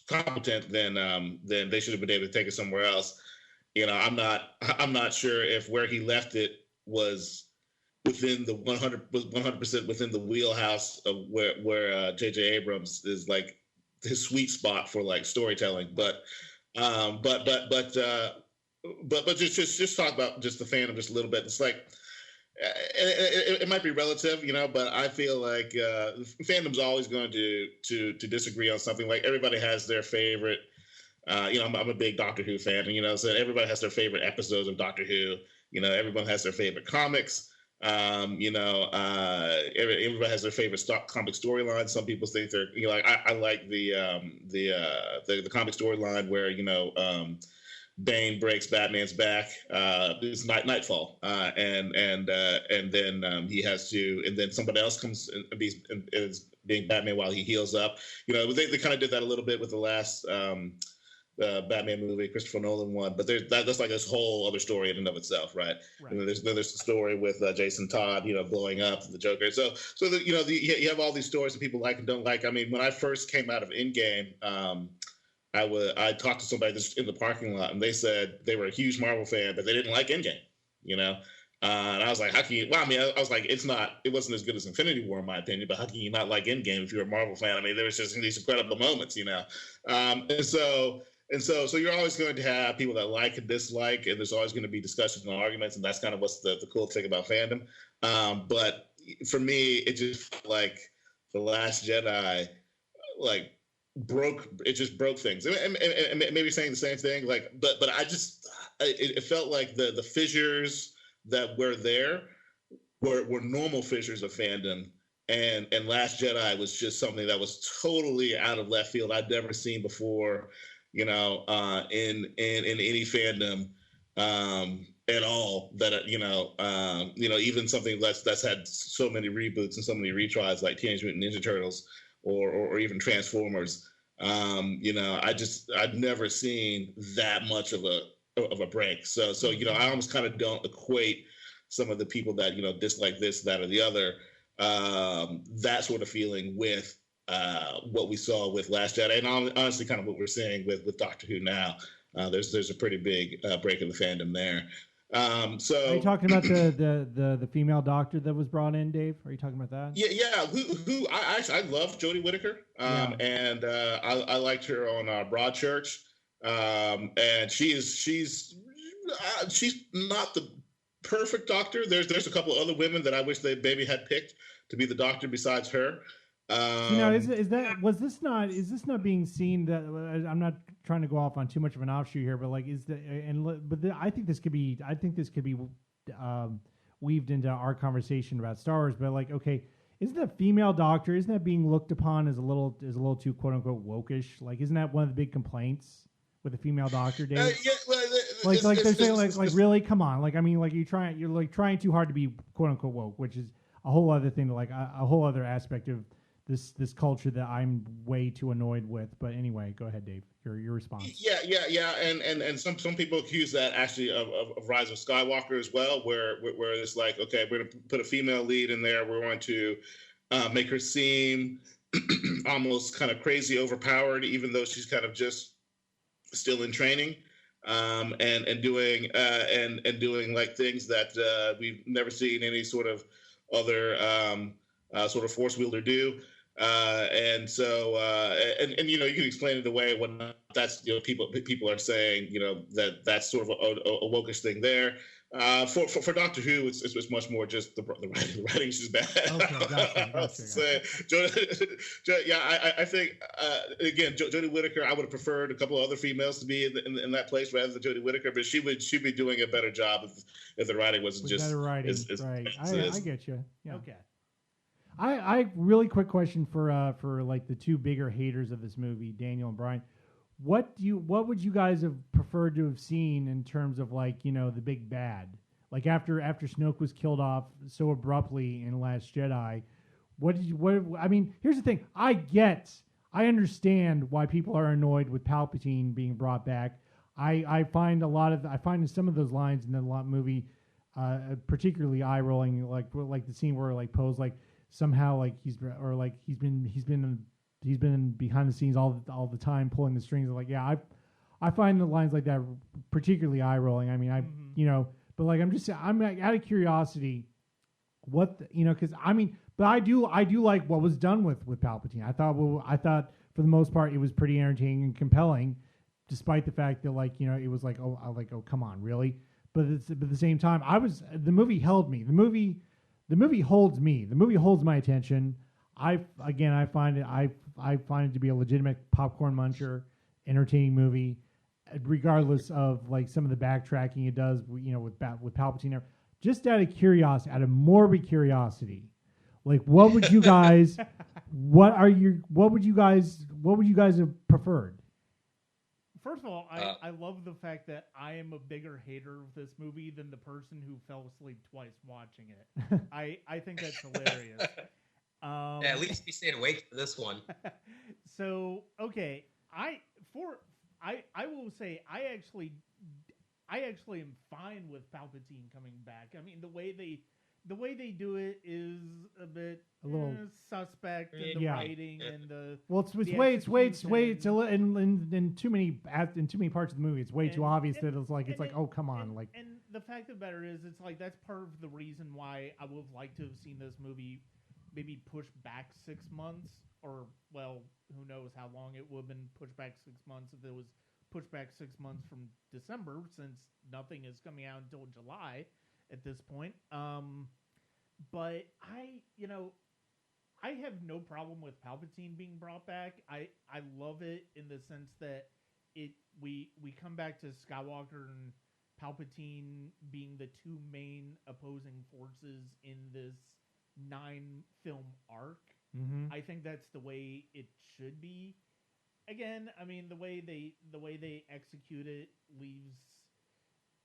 Speaker 4: competent, then they should have been able to take it somewhere else. I'm not sure if where he left it was within the 100% within the wheelhouse of where J.J. Abrams is like his sweet spot for like storytelling, but just talk about just the fandom just a little bit. It's like it might be relative, but I feel like fandom's always going to disagree on something. Like everybody has their favorite. I'm a big Doctor Who fan, and so everybody has their favorite episodes of Doctor Who. Everyone has their favorite comics. Everybody has their favorite comic storyline. Some people think they're, I like the comic storyline where Bane breaks Batman's back. It's Nightfall, and then he has to, and then somebody else comes and is being Batman while he heals up. They kind of did that a little bit with the last Batman movie, Christopher Nolan one, but that's like this whole other story in and of itself, right? There's the story with Jason Todd, blowing up the Joker. So you have all these stories that people like and don't like. I mean, when I first came out of Endgame, I talked to somebody just in the parking lot, and they said they were a huge Marvel fan, but they didn't like Endgame. And I was like, how can you? Well, I mean, I was like, it wasn't as good as Infinity War in my opinion, but how can you not like Endgame if you're a Marvel fan? I mean, there was just these incredible moments, And so you're always going to have people that like and dislike, and there's always going to be discussions and arguments, and that's kind of what's the cool thing about fandom. But for me, it just felt like The Last Jedi, like broke things. And maybe saying the same thing, like, but it felt like the fissures that were there were normal fissures of fandom. And Last Jedi was just something that was totally out of left field. I'd never seen before. In any fandom at all, that even something that's had so many reboots and so many retries like Teenage Mutant Ninja Turtles or even Transformers. I'd never seen that much of a break. So I almost kind of don't equate some of the people that dislike this, that, or the other, that sort of feeling with what we saw with Last Jedi, and honestly, kind of what we're seeing with Doctor Who now. There's a pretty big break in the fandom there. So
Speaker 2: are you talking about the female doctor that was brought in, Dave? Are you talking about that?
Speaker 4: Yeah. Who I love Jodie Whittaker, and I liked her on Broadchurch, and she's not the perfect doctor. There's a couple other women that I wish they maybe had picked to be the doctor besides her.
Speaker 2: Is this not being seen? That I'm not trying to go off on too much of an offshoot here, but like I think this could be weaved into our conversation about Star Wars. But like, okay, isn't that female doctor? Isn't that being looked upon as a little too quote unquote wokish? Like, isn't that one of the big complaints with the female doctor, Dave? They're saying like really, come on, like I mean, like you're trying too hard to be quote unquote woke, which is a whole other thing, like a whole other aspect of this culture that I'm way too annoyed with. But anyway, go ahead, Dave. Your response.
Speaker 4: Yeah, and some people accuse that actually of Rise of Skywalker as well, where it's like, okay, we're going to put a female lead in there. We're going to make her seem almost kind of crazy, overpowered, even though she's kind of just still in training, and doing like things that we've never seen any sort of other sort of force wielder do. And so, and you know, you can explain it away when that's, you know, people are saying, you know, that's sort of a wokish thing there. For Doctor Who, it's much more just the writing's just bad.
Speaker 2: Okay, gotcha.
Speaker 4: Yeah, I think again, Jodie Whittaker, I would have preferred a couple of other females to be in that place rather than Jodie Whittaker, but she'd be doing a better job if the writing was just
Speaker 2: better writing. Right, I get you. Yeah.
Speaker 1: Okay.
Speaker 2: I really quick question for like the two bigger haters of this movie, Daniel and Brian. What would you guys have preferred to have seen in terms of, like, you know, the big bad? Like after Snoke was killed off so abruptly in Last Jedi, I mean, here's the thing. I understand why people are annoyed with Palpatine being brought back. I find some of those lines in the movie particularly eye rolling, like the scene where like Poe's like somehow like he's been behind the scenes all the time pulling the strings. Like, yeah, I find the lines like that particularly eye rolling. I mean, you know, but like I'm out of curiosity, because I mean, but I do like what was done with Palpatine. I thought for the most part it was pretty entertaining and compelling, despite the fact that, like, you know, it was like, oh come on, really. But at the same time, the movie held me. The movie holds me. The movie holds my attention. I find it to be a legitimate popcorn muncher, entertaining movie, regardless of like some of the backtracking it does, you know, with Palpatine. Just out of curiosity, out of morbid curiosity, like, what would you guys, what would you guys have preferred?
Speaker 1: First of all, I love the fact that I am a bigger hater of this movie than the person who fell asleep twice watching it. I think that's hilarious.
Speaker 3: Yeah, at least you stayed awake for this one.
Speaker 1: So, okay, I will say I actually am fine with Palpatine coming back. I mean, the way they do it is a bit suspect in the writing and the.
Speaker 2: Well, it's in too many parts of the movie. It's way too obvious that it's like oh, come on, like.
Speaker 1: And the fact of the matter is, it's like that's part of the reason why I would have liked to have seen this movie maybe pushed back 6 months, or, well, who knows how long it would have been pushed back 6 months if it was pushed back 6 months from December, since nothing is coming out until July at this point. But I have no problem with Palpatine being brought back. I love it in the sense that we come back to Skywalker and Palpatine being the two main opposing forces in this 9-film arc.
Speaker 2: Mm-hmm.
Speaker 1: I think that's the way it should be. Again, I mean, the way they execute it leaves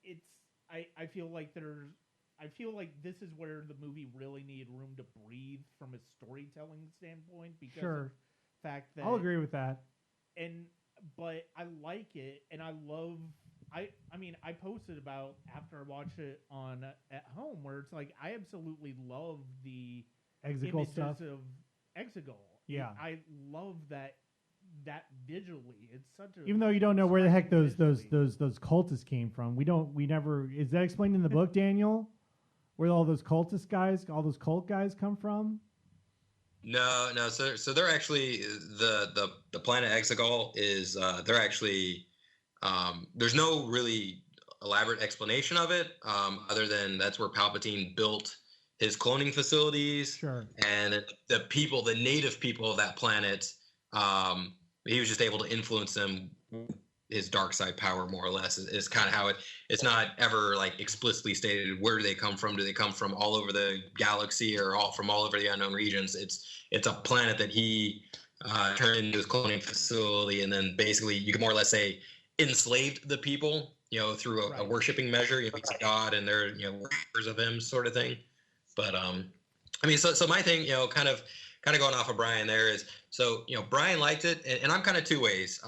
Speaker 1: it's. I feel like this is where the movie really needed room to breathe from a storytelling standpoint, because of the fact that
Speaker 2: I'll agree with that.
Speaker 1: But I like it, and I love. I mean, I posted about after I watched it at home, where it's like I absolutely love the
Speaker 2: Exegol
Speaker 1: images
Speaker 2: stuff
Speaker 1: of Exegol.
Speaker 2: Yeah,
Speaker 1: I love that visually. It's such a,
Speaker 2: even though you don't know where the heck those cultists came from. We never is that explained in the book, Daniel? Where all those cult guys come from?
Speaker 3: No. So they're actually the planet Exegol is they're actually there's no really elaborate explanation of it other than that's where Palpatine built his cloning facilities.
Speaker 2: Sure.
Speaker 3: And the native people of that planet, he was just able to influence them. His dark side power, more or less, is kind of how it's not ever like explicitly stated where do they come from. Do they come from all over the galaxy or from all over the unknown regions? It's a planet that he turned into his cloning facility, and then basically you can more or less say enslaved the people, through a worshiping measure. He's a god, and they're worshippers of him, sort of thing. But I mean, so my thing, kind of going off of Brian there is, so Brian liked it, and I'm kind of two ways.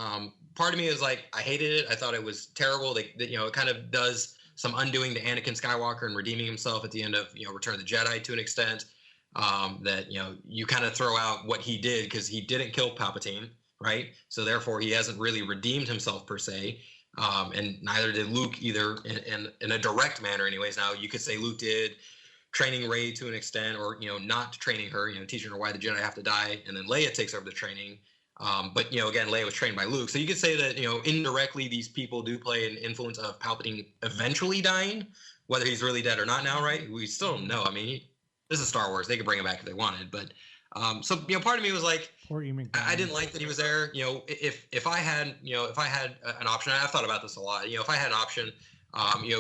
Speaker 3: Part of me is like, I hated it. I thought it was terrible. That it kind of does some undoing to Anakin Skywalker and redeeming himself at the end of Return of the Jedi to an extent. That you kind of throw out what he did because he didn't kill Palpatine, right? So therefore, he hasn't really redeemed himself per se, and neither did Luke either in a direct manner. Anyways, now you could say Luke did training Rey to an extent, or not training her, teaching her why the Jedi have to die, and then Leia takes over the training. But again, Leia was trained by Luke, so you could say that indirectly these people do play an influence of Palpatine eventually dying, whether he's really dead or not now, right? We still don't know. I mean, this is Star Wars; they could bring him back if they wanted, but so part of me was like, I didn't like that he was there. If I had an option, I've thought about this a lot. If I had an option.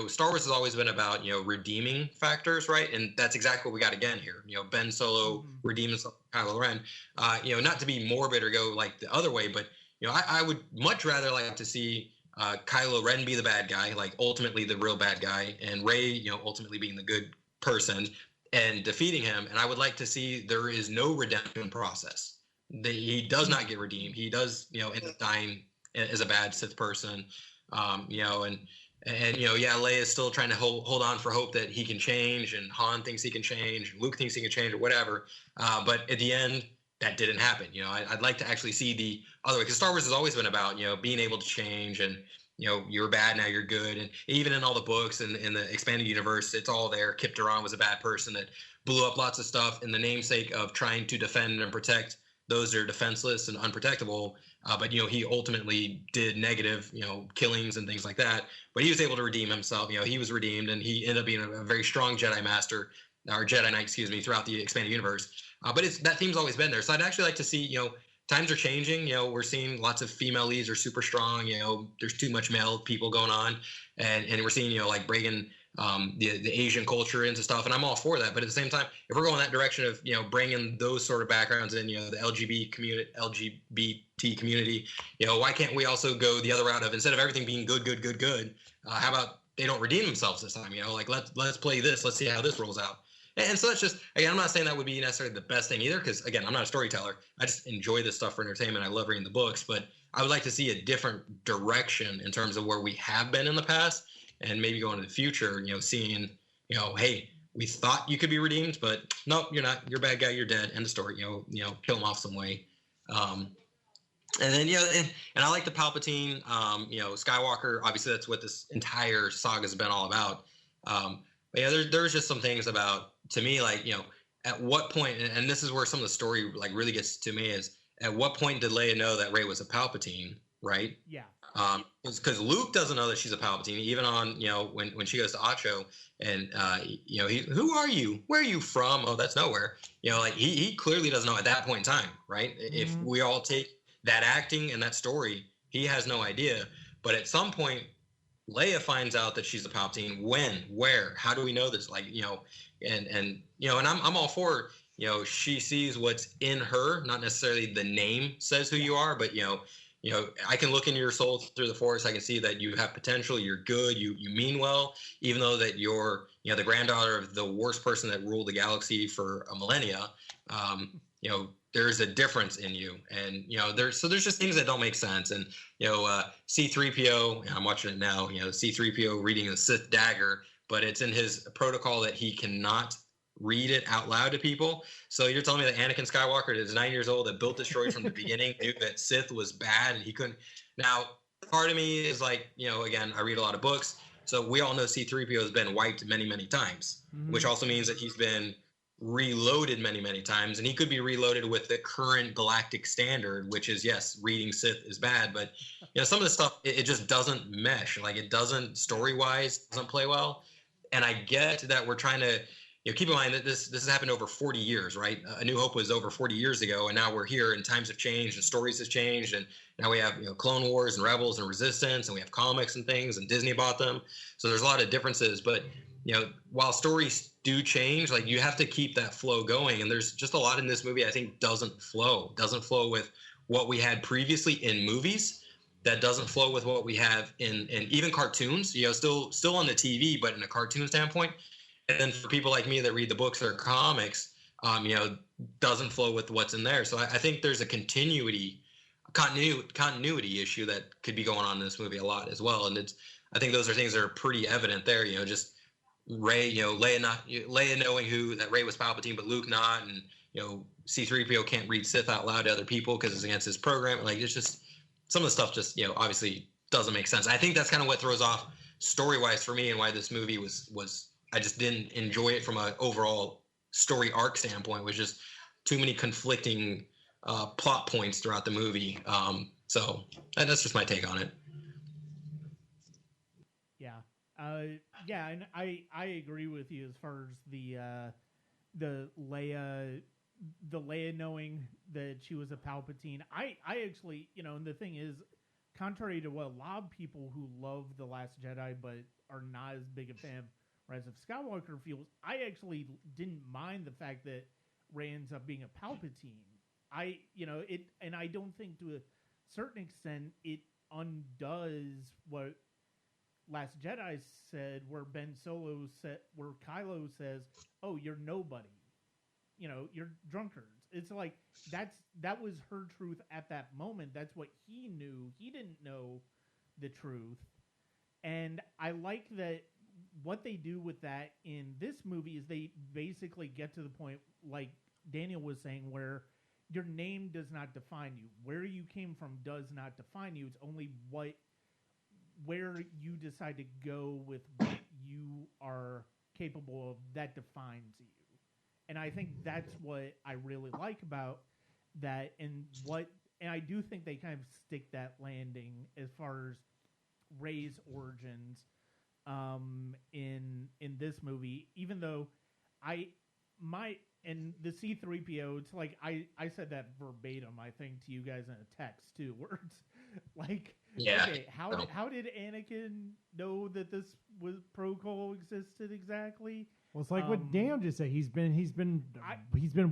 Speaker 3: Star Wars has always been about redeeming factors, right? And that's exactly what we got again here. Ben Solo redeems Kylo Ren. Not to be morbid or go like the other way, but I would much rather like to see Kylo Ren be the bad guy, like ultimately the real bad guy, and Rey, ultimately being the good person and defeating him. And I would like to see there is no redemption process. He does not get redeemed. He does, end up dying as a bad Sith person, And Leia is still trying to hold on for hope that he can change, and Han thinks he can change, and Luke thinks he can change, or whatever. But at the end, that didn't happen. I'd like to actually see the other way, because Star Wars has always been about being able to change, and you're bad, now you're good, and even in all the books and in the expanded universe, it's all there. Kip Duran was a bad person that blew up lots of stuff in the namesake of trying to defend and protect those that are defenseless and unprotectable. But he ultimately did negative, killings and things like that. But he was able to redeem himself. He was redeemed, and he ended up being a very strong Jedi Master, or Jedi Knight, throughout the expanded universe. But that theme's always been there. So I'd actually like to see, times are changing. We're seeing lots of female leads are super strong. There's too much male people going on, and we're seeing, like bringing the Asian culture into stuff, and I'm all for that. But at the same time, if we're going that direction of bringing those sort of backgrounds in, the LGBT community, why can't we also go the other route of, instead of everything being good, how about they don't redeem themselves this time? Like let's play this, let's see how this rolls out. And so that's just, again, I'm not saying that would be necessarily the best thing either, because again, I'm not a storyteller. I just enjoy this stuff for entertainment. I love reading the books, but I would like to see a different direction in terms of where we have been in the past. And maybe go into the future, seeing, hey, we thought you could be redeemed, but no, you're not. You're a bad guy. You're dead. End of story. Kill him off some way. And then, and I like the Palpatine, Skywalker. Obviously, that's what this entire saga has been all about. But there's just some things about, to me, like, at what point, and this is where some of the story like really gets to me, is at what point did Leia know that Rey was a Palpatine, right?
Speaker 1: Yeah.
Speaker 3: Because Luke doesn't know that she's a Palpatine, even on, when she goes to Acho, and, who are you? Where are you from? Oh, that's nowhere. Like he clearly doesn't know at that point in time, right? Mm-hmm. If we all take that acting and that story, he has no idea. But at some point, Leia finds out that she's a Palpatine. When? Where? How do we know this? Like, and I'm all for, she sees what's in her, not necessarily the name says who you are, but, I can look into your soul through the Force. I can see that you have potential. You're good. You mean well, even though that you're, the granddaughter of the worst person that ruled the galaxy for a millennia. There's a difference in you, and there's just things that don't make sense. And C-3PO, and I'm watching it now. C-3PO reading the Sith dagger, but it's in his protocol that he cannot read it out loud to people. So you're telling me that Anakin Skywalker, that is 9 years old, that built this droid from the beginning, knew that Sith was bad and he couldn't. Now, part of me is like, again, I read a lot of books, so we all know C-3PO has been wiped many, many times, which also means that he's been reloaded many, many times, and he could be reloaded with the current galactic standard, which is, yes, reading Sith is bad, but some of the stuff, it just doesn't mesh. Like, it doesn't, story-wise, doesn't play well. And I get that we're trying to, keep in mind that this has happened over 40 years, right? A New Hope was over 40 years ago, and now we're here, and times have changed, and stories have changed, and now we have Clone Wars and Rebels and Resistance, and we have comics and things, and Disney bought them. So there's a lot of differences, but while stories do change, like, you have to keep that flow going, and there's just a lot in this movie I think doesn't flow with what we had previously in movies, that doesn't flow with what we have in even cartoons, still on the TV, but in a cartoon standpoint. And then for people like me that read the books or comics, doesn't flow with what's in there. So I think there's a continuity issue that could be going on in this movie a lot as well. And I think those are things that are pretty evident there. Just Rey, Leia knowing that Rey was Palpatine, but Luke not, and C-3PO can't read Sith out loud to other people because it's against his program. Like, it's just some of the stuff just obviously doesn't make sense. I think that's kind of what throws off story-wise for me, and why this movie was I just didn't enjoy it from an overall story arc standpoint. It was just too many conflicting plot points throughout the movie. So that's just my take on it.
Speaker 1: Yeah. Yeah, and I agree with you as far as the Leia knowing that she was a Palpatine. I actually, and the thing is, contrary to what a lot of people who love The Last Jedi but are not as big a fan of Rise of Skywalker feels, I actually didn't mind the fact that Rey ends up being a Palpatine. And I don't think to a certain extent it undoes what Last Jedi said, where Ben Solo said, where Kylo says, "Oh, you're nobody. You're drunkards." It's like that was her truth at that moment. That's what he knew. He didn't know the truth, and I like that. What they do with that in this movie is they basically get to the point, like Daniel was saying, where your name does not define you. Where you came from does not define you. It's only where you decide to go with what you are capable of that defines you. And I think that's what I really like about that, and I do think they kind of stick that landing as far as Rey's origins in this movie, even though and the C-3PO, it's like I said that verbatim, I think, to you guys in a text too, where it's like,
Speaker 3: yeah,
Speaker 1: okay, how did Anakin know that this protocol existed exactly?
Speaker 2: Well, it's like what Dan just said. He's been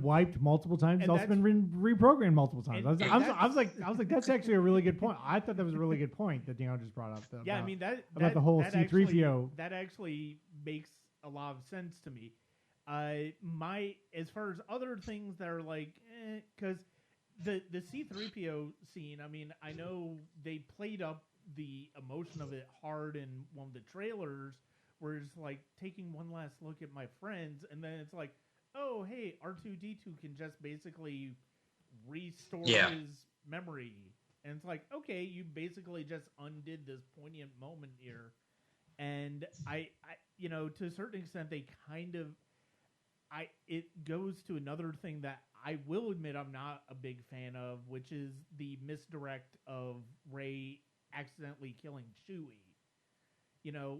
Speaker 2: wiped multiple times. He's also been reprogrammed multiple times. I was like, that's actually a really good point. I thought that was a really good point that Dan just brought up.
Speaker 1: Yeah, I mean
Speaker 2: about the whole C-3PO.
Speaker 1: That actually makes a lot of sense to me. As far as other things that are like, because the C-3PO scene, I mean, I know they played up the emotion of it hard in one of the trailers, where it's like taking one last look at my friends, and then it's like, oh, hey, R2-D2 can just basically restore his memory. And it's like, okay, you basically just undid this poignant moment here. And I to a certain extent, they kind of, it goes to another thing that I will admit I'm not a big fan of, which is the misdirect of Rey accidentally killing Chewie.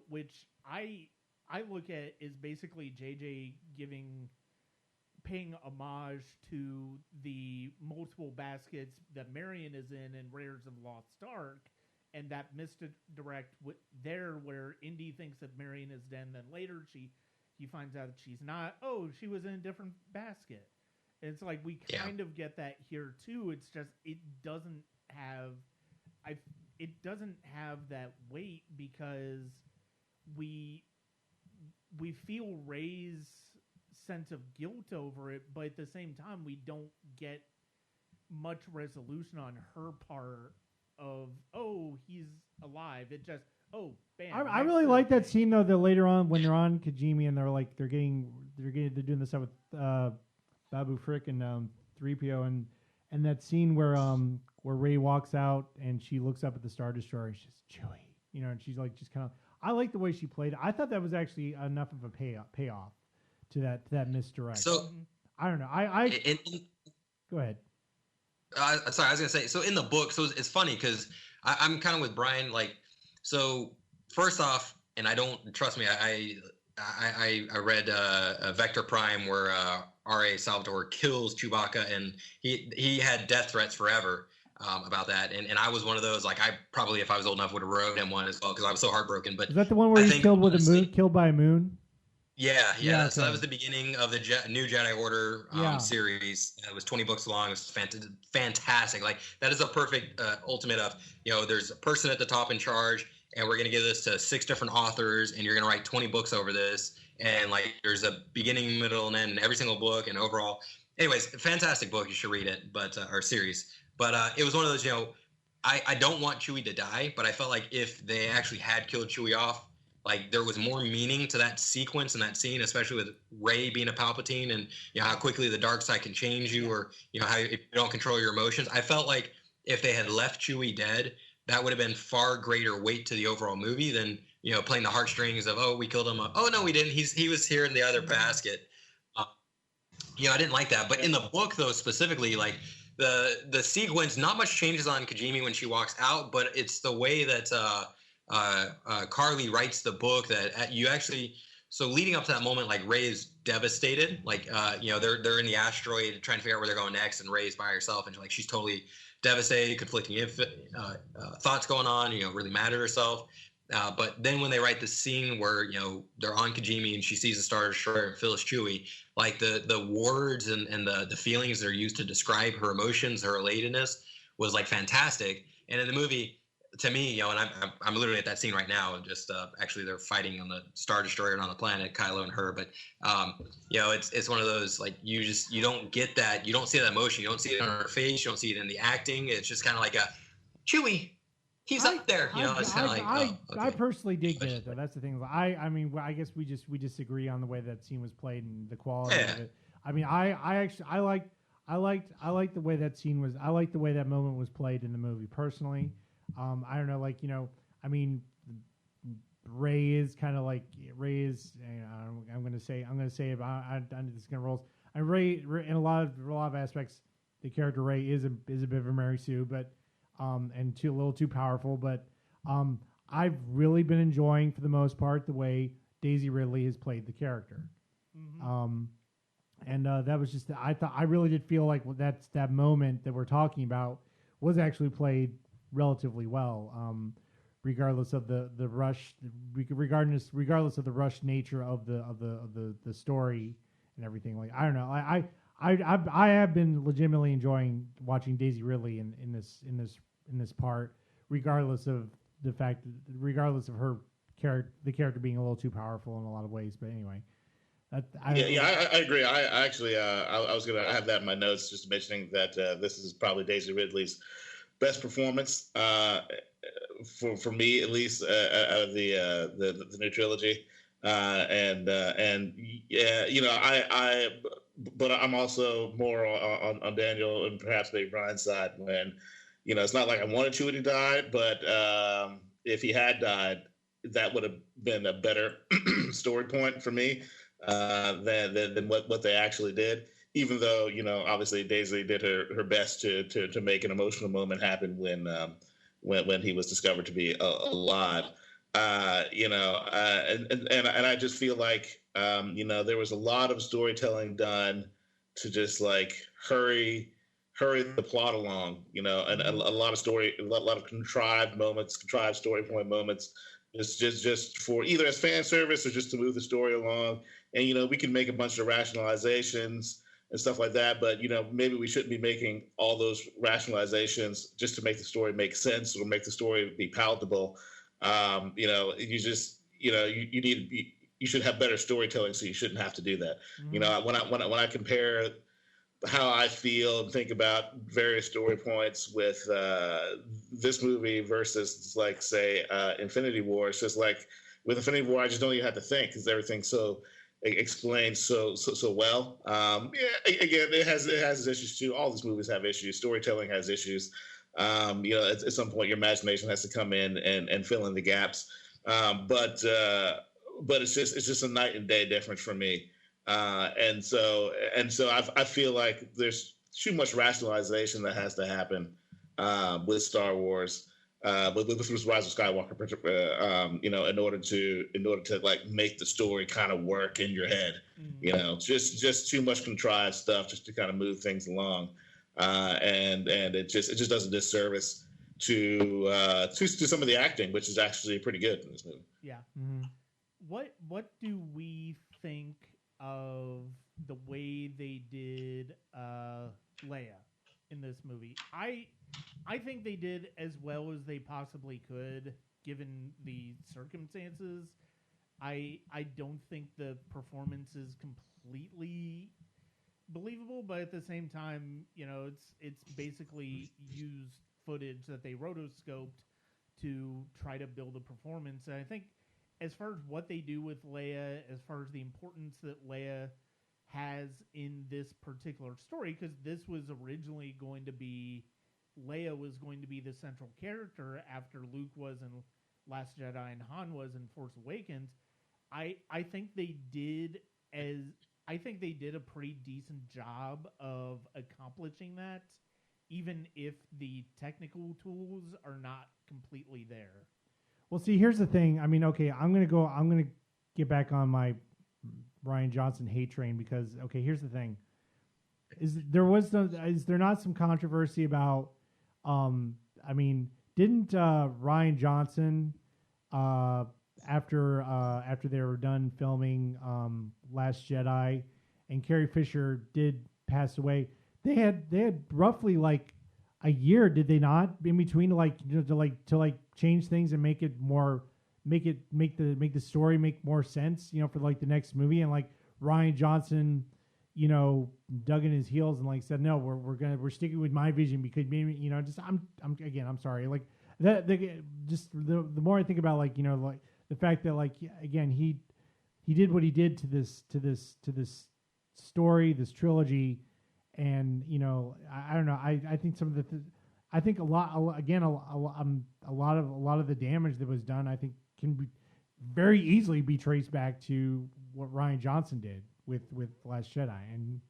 Speaker 1: Which I look at is basically JJ paying homage to the multiple baskets that Marion is in Rares of Lost Ark, and that misdirect there where Indy thinks that Marion is dead, and then later he finds out that she's not. Oh, she was in a different basket. And it's like we kind of get that here too. It's just it doesn't have that weight because we feel Rey's sense of guilt over it, but at the same time we don't get much resolution on her part of, oh, he's alive. It just, oh, bam.
Speaker 2: I really like that scene though, that later on when they're on Kijimi and they're doing this stuff with Babu Frick and 3PO and that scene where Rey walks out and she looks up at the Star Destroyer, she's Chewie, and she's like just kind of. I like the way she played it. I thought that was actually enough of a payoff to that misdirect.
Speaker 3: So
Speaker 2: I don't know. Go ahead.
Speaker 3: Sorry, I was gonna say. So in the book, so it's funny because I'm kind of with Brian. Like, so first off, and I don't trust me. I read Vector Prime where R.A. Salvatore kills Chewbacca, and he had death threats forever. About that, and I was one of those. Like, I probably, if I was old enough, would have wrote him one as well because I was so heartbroken. But
Speaker 2: is that the one where he's killed by a moon?
Speaker 3: Yeah. So that was the beginning of the new Jedi Order series. It was 20 books long. It was fantastic. Like, that is a perfect ultimate of, there's a person at the top in charge, and we're gonna give this to 6 different authors, and you're gonna write 20 books over this, and like there's a beginning, middle, and end in every single book, and overall, anyways, fantastic book. You should read it, but or series. But it was one of those, I don't want Chewie to die, but I felt like if they actually had killed Chewie off, like there was more meaning to that sequence and that scene, especially with Rey being a Palpatine and how quickly the dark side can change you, or how if you don't control your emotions. I felt like if they had left Chewie dead, that would have been far greater weight to the overall movie than, you know, playing the heartstrings of, oh, we killed him. Oh, no, we didn't. He was here in the other basket. You know, I didn't like that. But in the book, though, specifically, like the sequence, not much changes on Kajimi when she walks out, but it's the way that Carly writes the book that you actually. So leading up to that moment, like Rey is devastated. Like you know, they're in the asteroid trying to figure out where they're going next, and Rey's by herself, and like she's totally devastated, conflicting thoughts going on. You know, really mad at herself. But then when they write the scene where, you know, they're on Kajimi and she sees the Star Destroyer and Phyllis Chewie, like the words and the feelings that are used to describe her emotions, her elatedness was like fantastic. And in the movie, to me, you know, and I'm literally at that scene right now. Just actually, they're fighting on the Star Destroyer and on the planet, Kylo and her. But you know, it's one of those, like, you don't get that. You don't see that emotion. You don't see it on her face. You don't see it in the acting. It's just kind of like a Chewie. He's up there, you know. It's kind of like. Okay.
Speaker 2: I personally did get it though. That's the thing. I mean, I guess we disagree on the way that scene was played and the quality of it. I mean, I liked the way that scene was. I liked the way that moment was played in the movie personally. I don't know, like, you know, I mean, Rey is kind of like I'm gonna say it. This is gonna roll. And Rey, in a lot of aspects, the character Rey is a bit of a Mary Sue, but. And a little too powerful, but I've really been enjoying, for the most part, the way Daisy Ridley has played the character. Mm-hmm. And that was just, I really did feel like that moment that we're talking about was actually played relatively well, regardless of the rush, regardless of the rushed nature of the story and everything. Like, I don't know, I have been legitimately enjoying watching Daisy Ridley in this part, regardless of her the character being a little too powerful in a lot of ways. But anyway, I
Speaker 4: agree. I actually I was gonna have that in my notes, just mentioning that this is probably Daisy Ridley's best performance for me, at least, out of the new trilogy. And yeah, you know, but I'm also more on Daniel and perhaps maybe Brian's side when, you know, it's not like I wanted Chewie to die, but if he had died, that would have been a better story point for me than what they actually did. Even though, you know, obviously Daisy did her best to make an emotional moment happen when he was discovered to be alive. You know, and I just feel like, you know, there was a lot of storytelling done to just like hurry the plot along, you know, and a lot of contrived moments, contrived story point moments, just for either as fan service or just to move the story along. And, you know, we can make a bunch of rationalizations and stuff like that, but, you know, maybe we shouldn't be making all those rationalizations just to make the story make sense or make the story be palatable. You know, you just, you know, you should have better storytelling, so you shouldn't have to do that. Mm-hmm. You know, when I compare how I feel and think about various story points with this movie versus, like, say, Infinity War, it's just like with Infinity War, I just don't even have to think because everything's so explained so well. Yeah, again, it has its issues too. All these movies have issues. Storytelling has issues. You know, at some point, your imagination has to come in and fill in the gaps. But it's just a night and day difference for me. And so I feel like there's too much rationalization that has to happen with Star Wars, with Rise of Skywalker, you know, in order to like make the story kind of work in your head. Mm-hmm. You know, just too much contrived stuff just to kind of move things along. And it just does a disservice to some of the acting, which is actually pretty good in this movie.
Speaker 1: Yeah. Mm-hmm. What do we think of the way they did Leia in this movie? I think they did as well as they possibly could, given the circumstances. I don't think the performance is completely believable, but at the same time, you know, it's basically used footage that they rotoscoped to try to build a performance. And I think as far as what they do with Leia, as far as the importance that Leia has in this particular story, because this was originally going to be Leia was going to be the central character after Luke was in Last Jedi and Han was in Force Awakens. I think they did a pretty decent job of accomplishing that, even if the technical tools are not completely there.
Speaker 2: Well, see, here's the thing. I mean, okay, I'm gonna get back on my Rian Johnson hate train because, okay, here's the thing. Is there not some controversy about? I mean, didn't Rian Johnson after they were done filming Last Jedi, and Carrie Fisher did pass away? They had roughly like a year, did they not, in between to change things and make the story make more sense, for like the next movie, and like Rian Johnson, dug in his heels and like said, no, we're sticking with my vision because maybe, I'm sorry, like that the more I think about like the fact that like again he did what he did to this story, this trilogy, and I don't know, I think some of I think a lot of the damage that was done, I think, can be very easily be traced back to what Rian Johnson did with Last Jedi, and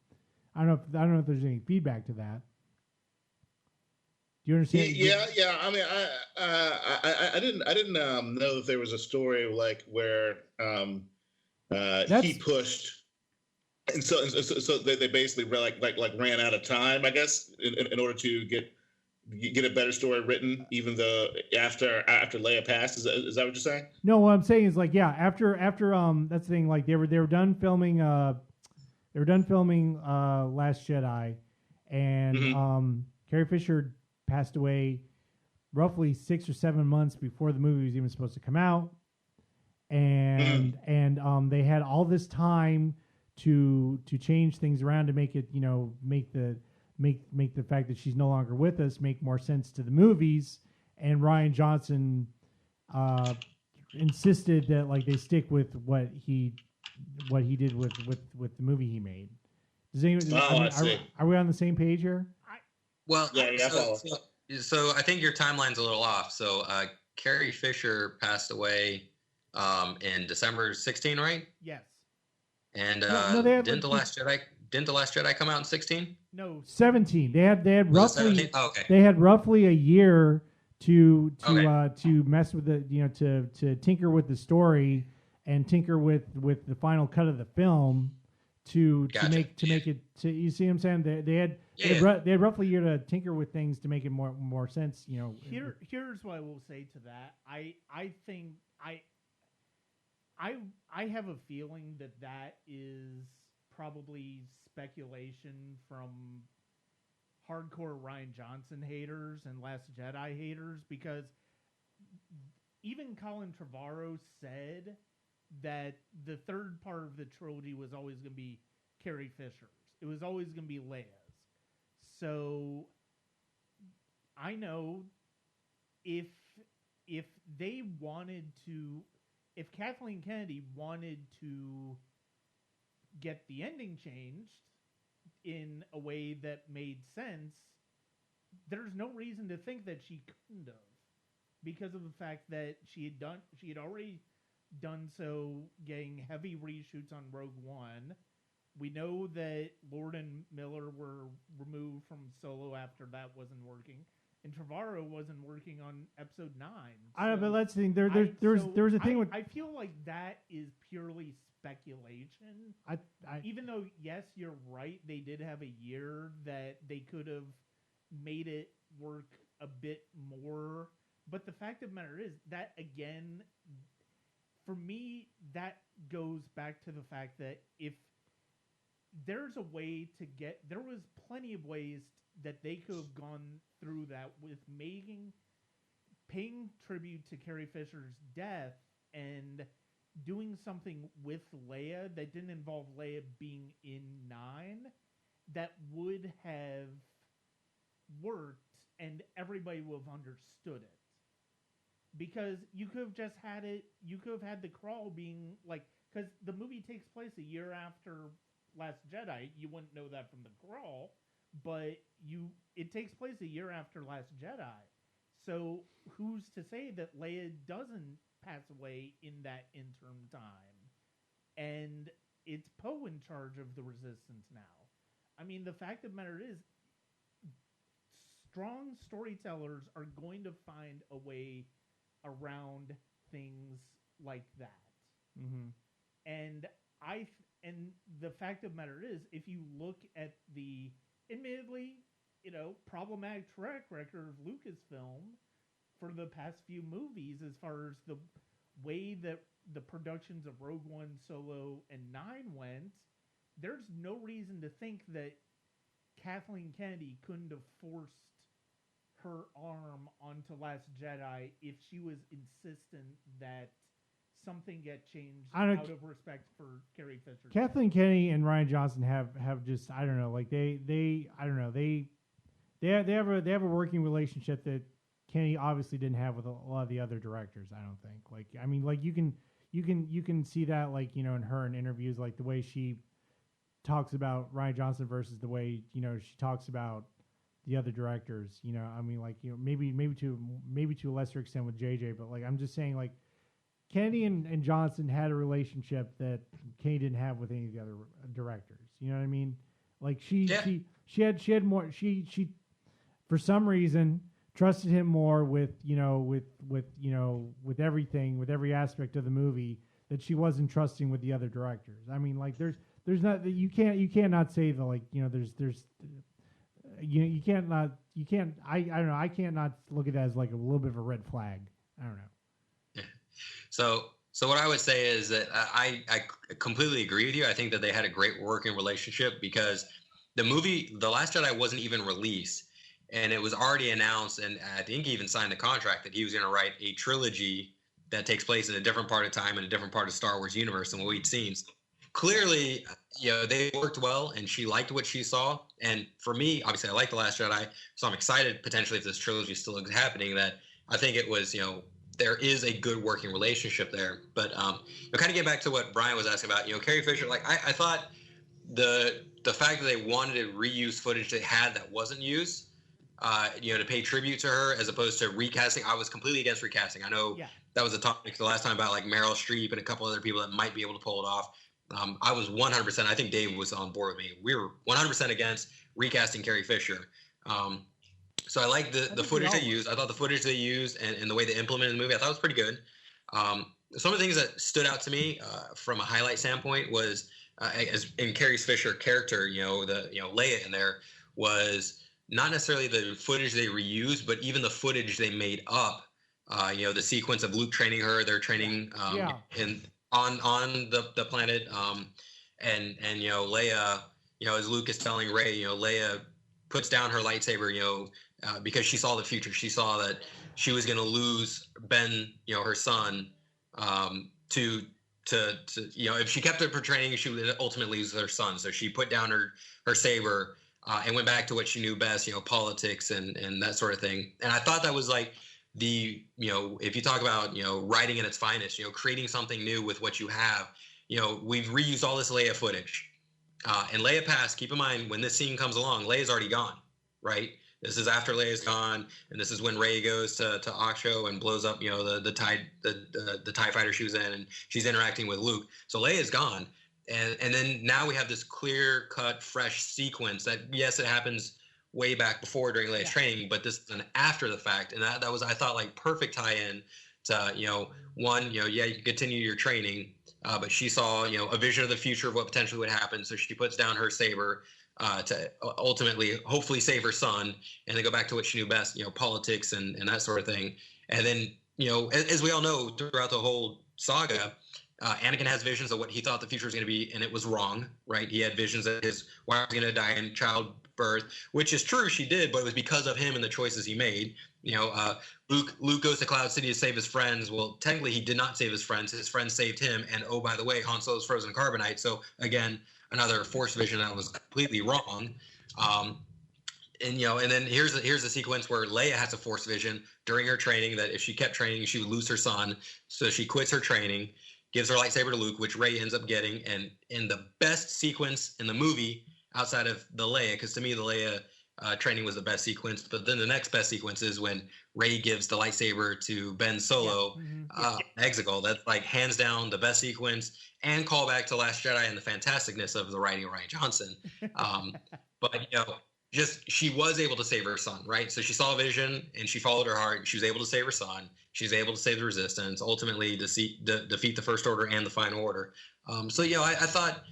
Speaker 2: I don't know if there's any feedback to that. Do you understand?
Speaker 4: Yeah. I mean, I didn't know that there was a story like where he pushed, and so they basically ran out of time, I guess, in order to get a better story written, even though after Leia passed. Is that what you're saying?
Speaker 2: No, what I'm saying is like, yeah, after that's the thing. Like they were done filming Last Jedi, and Carrie Fisher passed away roughly 6 or 7 months before the movie was even supposed to come out, and they had all this time to change things around to make it make the fact that she's no longer with us make more sense to the movies, and Rian Johnson insisted that like they stick with what he did with the movie he made. Does anyone? Are we on the same page here?
Speaker 3: So I think your timeline's a little off. So Carrie Fisher passed away in December 16, right?
Speaker 1: Yes.
Speaker 3: And didn't the Last Jedi come out in 16?
Speaker 1: No,
Speaker 2: 17. They had roughly
Speaker 3: okay.
Speaker 2: They had roughly a year to mess with to tinker with the story and tinker with the final cut of the film to make it to, you see what I'm saying? They had roughly a year to tinker with things to make it more sense.
Speaker 1: Here's what I will say to that. I think I have a feeling that is probably speculation from hardcore Rian Johnson haters and Last Jedi haters, because even Colin Trevorrow said that the third part of the trilogy was always going to be Carrie Fisher's. It was always going to be Leia's. So I know if they wanted to, if Kathleen Kennedy wanted to get the ending changed in a way that made sense, there's no reason to think that she couldn't have, because of the fact that she had already done so, getting heavy reshoots on Rogue One. We know that Lord and Miller were removed from Solo after that wasn't working, and Trevorrow wasn't working on Episode 9.
Speaker 2: I know, but let's think. There was a thing with.
Speaker 1: I feel like that is purely speculation. Even though, yes, you're right, they did have a year that they could have made it work a bit more. But the fact of the matter is that, again, for me, that goes back to the fact that if there's a way to get, there was plenty of ways that they could have gone through that with paying tribute to Carrie Fisher's death and doing something with Leia that didn't involve Leia being in 9, that would have worked and everybody would have understood it. Because you could have just had it, you could have had the crawl being like, because the movie takes place a year after Last Jedi, you wouldn't know that from the crawl, but it takes place a year after Last Jedi. So who's to say that Leia doesn't pass away in that interim time? And it's Poe in charge of the Resistance now. I mean, the fact of the matter is, strong storytellers are going to find a way around things like that.
Speaker 2: Mm-hmm.
Speaker 1: And the fact of the matter is, if you look at the admittedly, problematic track record of Lucasfilm for the past few movies, as far as the way that the productions of Rogue One, Solo, and 9 went, there's no reason to think that Kathleen Kennedy couldn't have forced her arm onto Last Jedi if she was insistent that something get changed out of respect for Carrie Fisher.
Speaker 2: Kathleen Kennedy and Rian Johnson have just, I don't know, like they have a working relationship that Kennedy obviously didn't have with a lot of the other directors. I don't think. Like, I mean, like you can see that, like, in her in interviews, like the way she talks about Rian Johnson versus the way she talks about the other directors. I mean, like, maybe to a lesser extent with JJ, but like I'm just saying, like, Kennedy and Johnson had a relationship that Kennedy didn't have with any of the other directors. You know what I mean? Like she had more. She for some reason trusted him more with everything, with every aspect of the movie that she wasn't trusting with the other directors. I mean, like there's not, you cannot say that, like, you can't I don't know, I can't not look at it as like a little bit of a red flag. I don't know.
Speaker 3: So what I would say is that I completely agree with you. I think that they had a great working relationship, because the movie The Last Jedi wasn't even released, and it was already announced, and I think he even signed the contract that he was going to write a trilogy that takes place in a different part of time and a different part of Star Wars universe than what we'd seen. So clearly, they worked well, and she liked what she saw. And for me, obviously, I like The Last Jedi, so I'm excited potentially if this trilogy is still happening, that I think it was, there is a good working relationship there. But kind of get back to what Brian was asking about, Carrie Fisher, like I thought the fact that they wanted to reuse footage they had that wasn't used, to pay tribute to her as opposed to recasting. I was completely against recasting. I know that was a topic the last time about like Meryl Streep and a couple other people that might be able to pull it off. I was 100%. I think Dave was on board with me. We were 100% against recasting Carrie Fisher. So I like the footage they used. I thought the footage they used and the way they implemented the movie, I thought was pretty good. Some of the things that stood out to me from a highlight standpoint was as in Carrie Fisher character, Leia in there was not necessarily the footage they reused, but even the footage they made up. The sequence of Luke training her, their training on the planet, and Leia, as Luke is telling Rey, Leia puts down her lightsaber, because she saw the future. She saw that she was going to lose Ben, her son, to if she kept up her training, she would ultimately lose her son. So she put down her saber and went back to what she knew best, politics and that sort of thing. And I thought that was like if you talk about, writing in its finest, creating something new with what you have, we've reused all this Leia footage. And Leia passed. Keep in mind, when this scene comes along, Leia's already gone, right? This is after Leia's gone, and this is when Rey goes to Oxo and blows up, the TIE fighter she was in, and she's interacting with Luke. So Leia's gone, and then now we have this clear-cut, fresh sequence that, yes, it happens way back before during Leia's training, but this is an after the fact, and that was, I thought, like perfect tie-in to you can continue your training, but she saw a vision of the future of what potentially would happen, so she puts down her saber to ultimately hopefully save her son, and then go back to what she knew best, politics and that sort of thing. And then as we all know, throughout the whole saga, Anakin has visions of what he thought the future was going to be, and it was wrong, right? He had visions that his wife was going to die in childbirth, which is true, she did, but it was because of him and the choices he made. Luke goes to Cloud City to save his friends. Well, technically, he did not save his friends. His friends saved him. And oh, by the way, Han Solo's frozen carbonite. So again, another Force vision that was completely wrong. And then here's a sequence where Leia has a Force vision during her training that if she kept training, she would lose her son. So she quits her training, gives her lightsaber to Luke, which Rey ends up getting. And in the best sequence in the movie, outside of the Leia, because to me the Leia training was the best sequence. But then the next best sequence is when Rey gives the lightsaber to Ben Solo, Exegol. That's like hands down the best sequence, and callback to Last Jedi and the fantasticness of the writing of Rian Johnson. But just she was able to save her son, right? So she saw a vision and she followed her heart. She was able to save her son. She was able to save the Resistance, ultimately defeat the First Order and the Final Order. So I thought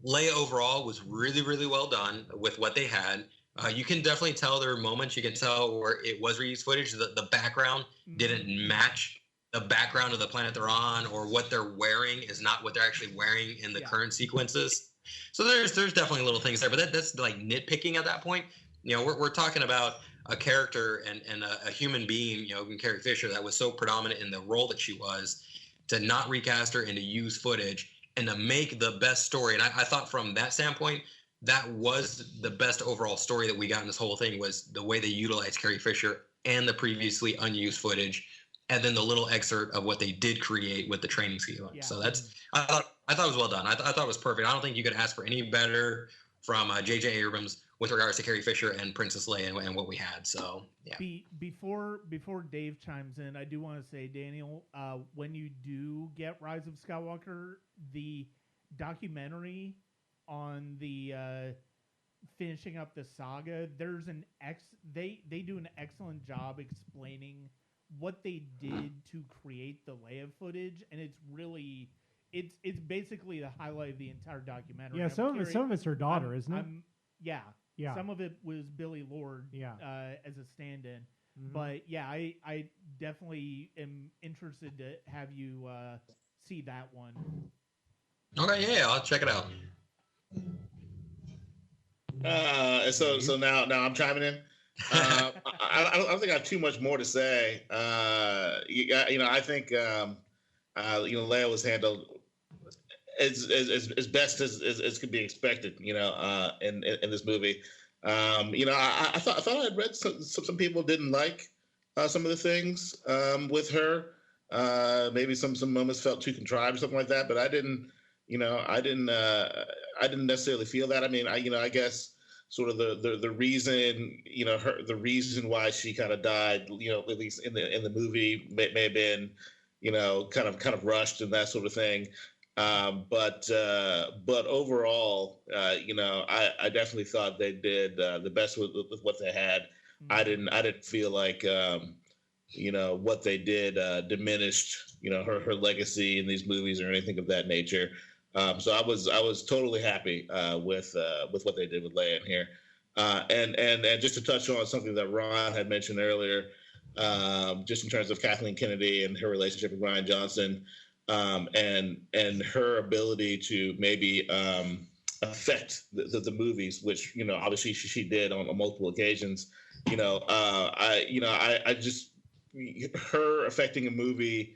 Speaker 3: Leia overall was really, really well done with what they had. You can definitely tell there were moments. You can tell where it was reused footage. The background didn't match the background of the planet they're on, or what they're wearing is not what they're actually wearing in the current sequences. So there's definitely little things there, but that's like nitpicking at that point. We're talking about a character and a human being, Carrie Fisher, that was so predominant in the role that she was, to not recast her and to use footage and to make the best story. And I thought from that standpoint, that was the best overall story that we got in this whole thing, was the way they utilized Carrie Fisher and the previously unused footage, and then the little excerpt of what they did create with the training sequence. Yeah. So I thought it was well done. I thought it was perfect. I don't think you could ask for any better from J.J. Abrams with regards to Carrie Fisher and Princess Leia and what we had. So yeah.
Speaker 1: Before Dave chimes in, I do want to say, Daniel, when you do get Rise of Skywalker, the documentary on the finishing up the saga, there's they do an excellent job explaining what they did to create the Leia footage, and it's really it's basically the highlight of the entire documentary.
Speaker 2: Yeah, some of it's her daughter, isn't it?
Speaker 1: Yeah. Some of it was Billy Lord as a stand-in. Mm-hmm. But yeah, I definitely am interested to have you see that one.
Speaker 3: Okay, yeah, I'll check it out.
Speaker 4: So now I'm chiming in. I don't think I have too much more to say. I think Leia was handled as best as could be expected. In this movie. I thought I had read some people didn't like some of the things with her. Maybe some moments felt too contrived or something like that. But I didn't necessarily feel that. I mean, I guess sort of the reason, the reason why she kind of died, at least in the movie may have been, kind of rushed and that sort of thing. But overall, I definitely thought they did the best with what they had. Mm-hmm. I didn't feel like, what they did diminished, her legacy in these movies or anything of that nature. So I was totally happy with what they did with Leia in here, and just to touch on something that Ron had mentioned earlier, just in terms of Kathleen Kennedy and her relationship with Rian Johnson, and her ability to maybe affect the movies, which obviously she did on multiple occasions. I just her affecting a movie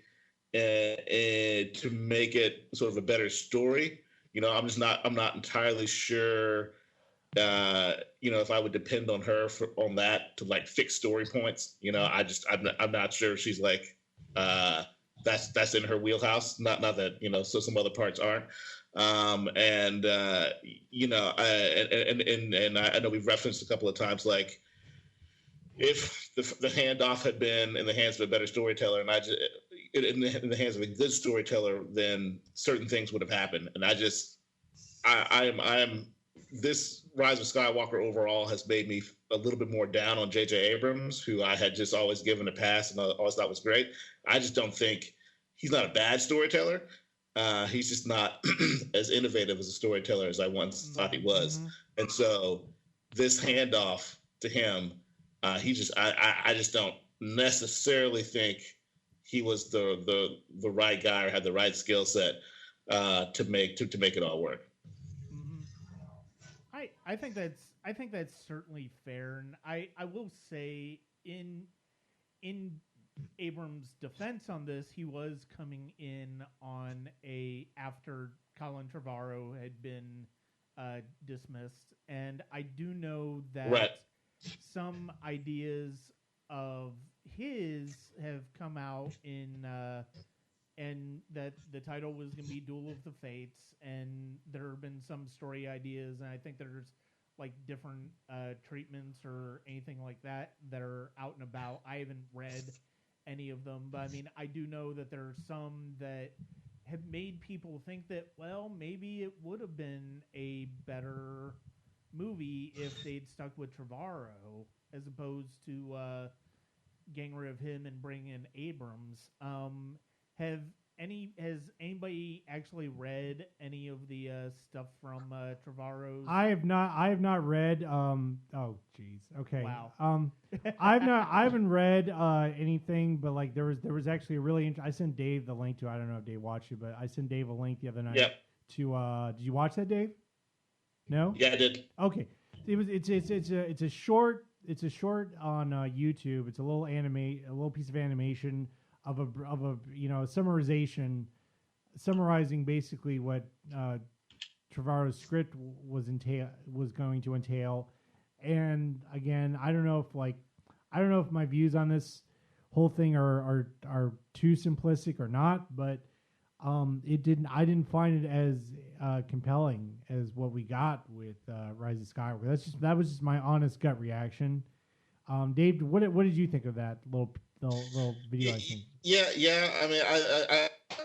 Speaker 4: to make it sort of a better story. I'm not entirely sure, if I would depend on her on that to like fix story points. I'm not sure she's like, that's in her wheelhouse. Not that, so some other parts aren't. And I know we've referenced a couple of times, like, if the handoff had been in the hands of a better storyteller, and in the hands of a good storyteller, then certain things would have happened. And I'm this Rise of Skywalker overall has made me a little bit more down on J.J. Abrams, who I had just always given a pass and I always thought was great. I just don't think he's not a bad storyteller. He's just not as innovative as a storyteller as I once thought he was. Mm-hmm. And so this handoff to him, I just don't necessarily think he was the right guy or had the right skill set to make it all work.
Speaker 1: Mm-hmm. I think that's certainly fair, and I will say in Abrams' defense on this, he was coming in on after Colin Trevorrow had been dismissed, and I do know that some ideas of his have come out and that the title was going to be Duel of the Fates, and there have been some story ideas, and I think there's like different treatments or anything like that are out and about. I haven't read any of them, but I mean, I do know that there are some that have made people think that, well, maybe it would have been a better movie if they'd stuck with Trevorrow as opposed to getting rid of him and bring in Abrams. Has anybody actually read any of the stuff from Trevorrow's?
Speaker 2: I have not read. Oh, geez. Okay.
Speaker 1: Wow.
Speaker 2: I haven't read anything, but like there was actually a really. I sent Dave the link to. I don't know if Dave watched it, but I sent Dave a link the other night.
Speaker 4: Yep.
Speaker 2: To did you watch that, Dave? No.
Speaker 4: Yeah, I did.
Speaker 2: Okay. It's a short on YouTube. It's a little piece of animation of a summarizing basically what Trevorrow's script was going to entail. And again, I don't know if my views on this whole thing are too simplistic or not, but I didn't find it as compelling as what we got with Rise of Skywalker. That was just my honest gut reaction. Dave, what did you think of that little video? I think.
Speaker 4: Yeah. I mean,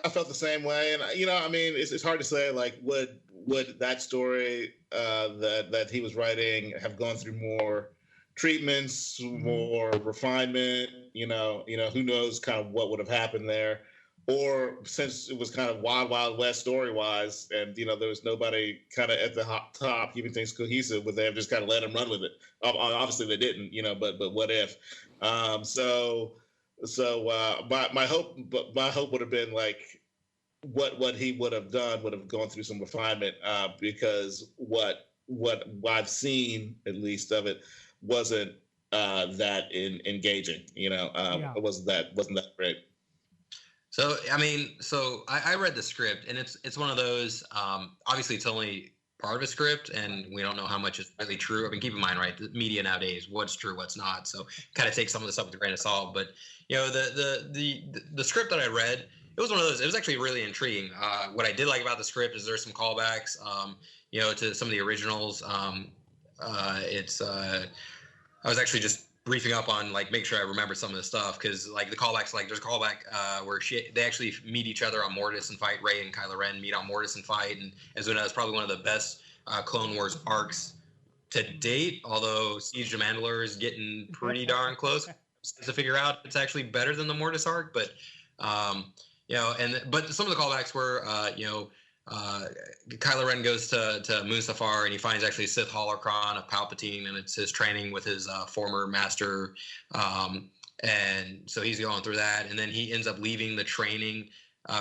Speaker 4: I felt the same way, and I mean, it's hard to say. Like, would that story that he was writing have gone through more treatments, more refinement? Who knows kind of what would have happened there. Or since it was kind of Wild West story-wise, and there was nobody kind of at the top keeping things cohesive, would they have just kind of let him run with it? Obviously they didn't, but what if? So my hope would have been like what he would have done would have gone through some refinement, because what I've seen at least of it wasn't that engaging. It wasn't that great.
Speaker 3: So, I mean, I read the script, and it's one of those, obviously it's only part of a script, and we don't know how much is really true. I mean, keep in mind, right, the media nowadays, what's true, what's not. So kind of take some of this up with a grain of salt. But, the script that I read, it was one of those, it was actually really intriguing. What I did like about the script is there's some callbacks, to some of the originals. I was actually just briefing up on make sure I remember some of the stuff, because the callbacks, there's a callback where they actually meet each other on Mortis and fight. Rey and Kylo Ren meet on Mortis and fight, and as we know, it's probably one of the best Clone Wars arcs to date. Although Siege of Mandalore is getting pretty darn close to figure out it's actually better than the Mortis arc, but but some of the callbacks were Kylo Ren goes to Mustafar, and he finds actually a Sith holocron of Palpatine, and it's his training with his former master. And so he's going through that, and then he ends up leaving the training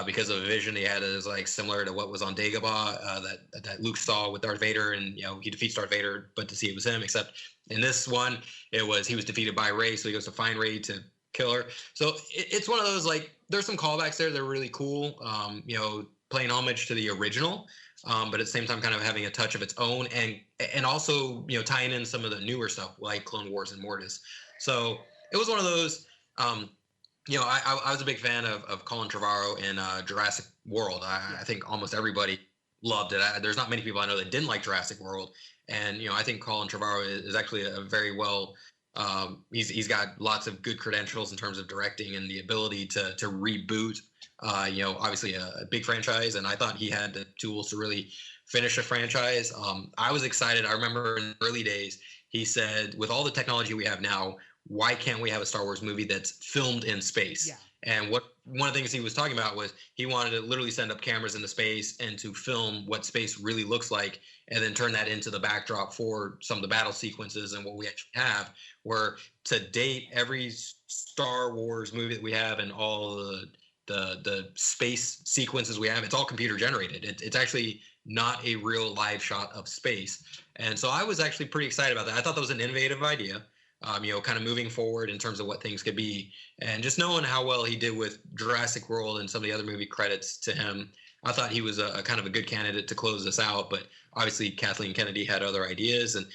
Speaker 3: because of a vision he had that is similar to what was on Dagobah that Luke saw with Darth Vader, and he defeats Darth Vader, but to see it was him. Except in this one, he was defeated by Rey, so he goes to find Rey to kill her. So it's one of those there's some callbacks there that are really cool. Playing homage to the original, but at the same time kind of having a touch of its own, and also tying in some of the newer stuff like Clone Wars and Mortis. So it was one of those. I was a big fan of Colin Trevorrow in Jurassic World. I think almost everybody loved it. There's not many people I know that didn't like Jurassic World, and I think Colin Trevorrow is actually a very well. He's got lots of good credentials in terms of directing and the ability to reboot. Obviously a big franchise, and I thought he had the tools to really finish a franchise. I was excited. I remember in the early days, he said, with all the technology we have now, why can't we have a Star Wars movie that's filmed in space? Yeah. And one of the things he was talking about was he wanted to literally send up cameras into space and to film what space really looks like, and then turn that into the backdrop for some of the battle sequences and what we actually have. Where to date, every Star Wars movie that we have and all the space sequences we have, it's all computer generated. It's actually not a real live shot of space. And so I was actually pretty excited about that. I thought that was an innovative idea. Kind of moving forward in terms of what things could be, and just knowing how well he did with Jurassic World and some of the other movie credits to him, I thought he was a kind of a good candidate to close this out. But obviously Kathleen Kennedy had other ideas, and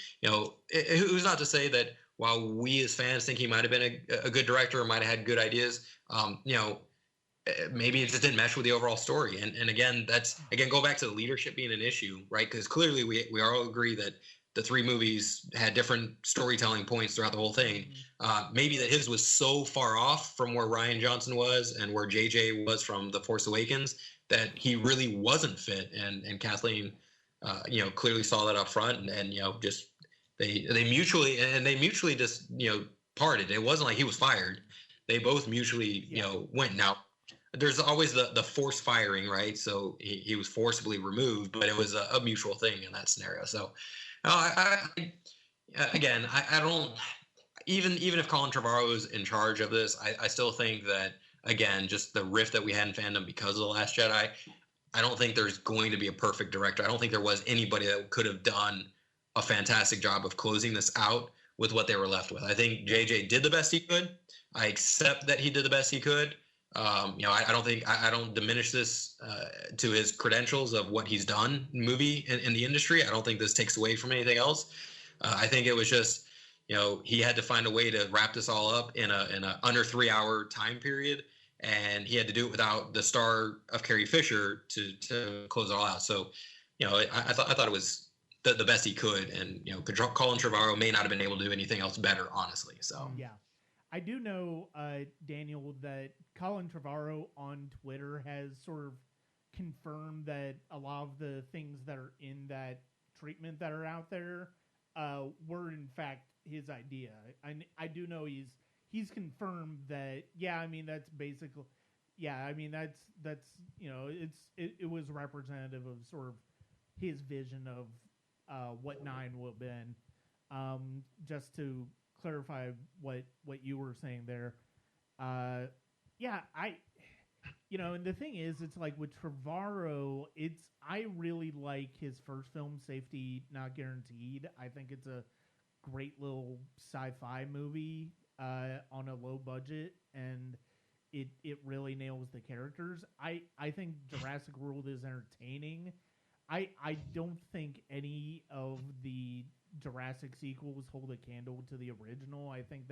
Speaker 3: who's not to say that while we as fans think he might have been a good director or might have had good ideas, maybe it just didn't mesh with the overall story. And again, go back to the leadership being an issue, right? Because clearly we all agree that the three movies had different storytelling points throughout the whole thing. Maybe that his was so far off from where Rian Johnson was and where JJ was from The Force Awakens that he really wasn't fit. And Kathleen, clearly saw that up front, and just they mutually just parted. It wasn't like he was fired. They both mutually went. Now there's always the force firing, right? So he was forcibly removed, but it was a mutual thing in that scenario. So I don't, even if Colin Trevorrow is in charge of this, I still think that, again, just the rift that we had in fandom because of The Last Jedi, I don't think there's going to be a perfect director. I don't think there was anybody that could have done a fantastic job of closing this out with what they were left with. I think JJ did the best he could. I accept that he did the best he could. I don't diminish this to his credentials of what he's done in movie in the industry. I don't think this takes away from anything else. I think it was just, he had to find a way to wrap this all up in a under 3 hour time period, and he had to do it without the star of Carrie Fisher to close it all out. So, I thought it was the best he could, and Colin Trevorrow may not have been able to do anything else better, honestly. So
Speaker 1: yeah. I do know, Daniel, that Colin Trevorrow on Twitter has sort of confirmed that a lot of the things that are in that treatment that are out there were in fact his idea. I do know he's confirmed that. Yeah, I mean that's basically. Yeah, I mean that's it was representative of sort of his vision of what 9 will have been. Just to clarify what you were saying there. And the thing is, it's like with Trevorrow, I really like his first film, Safety Not Guaranteed. I think it's a great little sci-fi movie on a low budget, and it really nails the characters. I think Jurassic World is entertaining. I don't think any of the Jurassic sequels hold a candle to the original. I think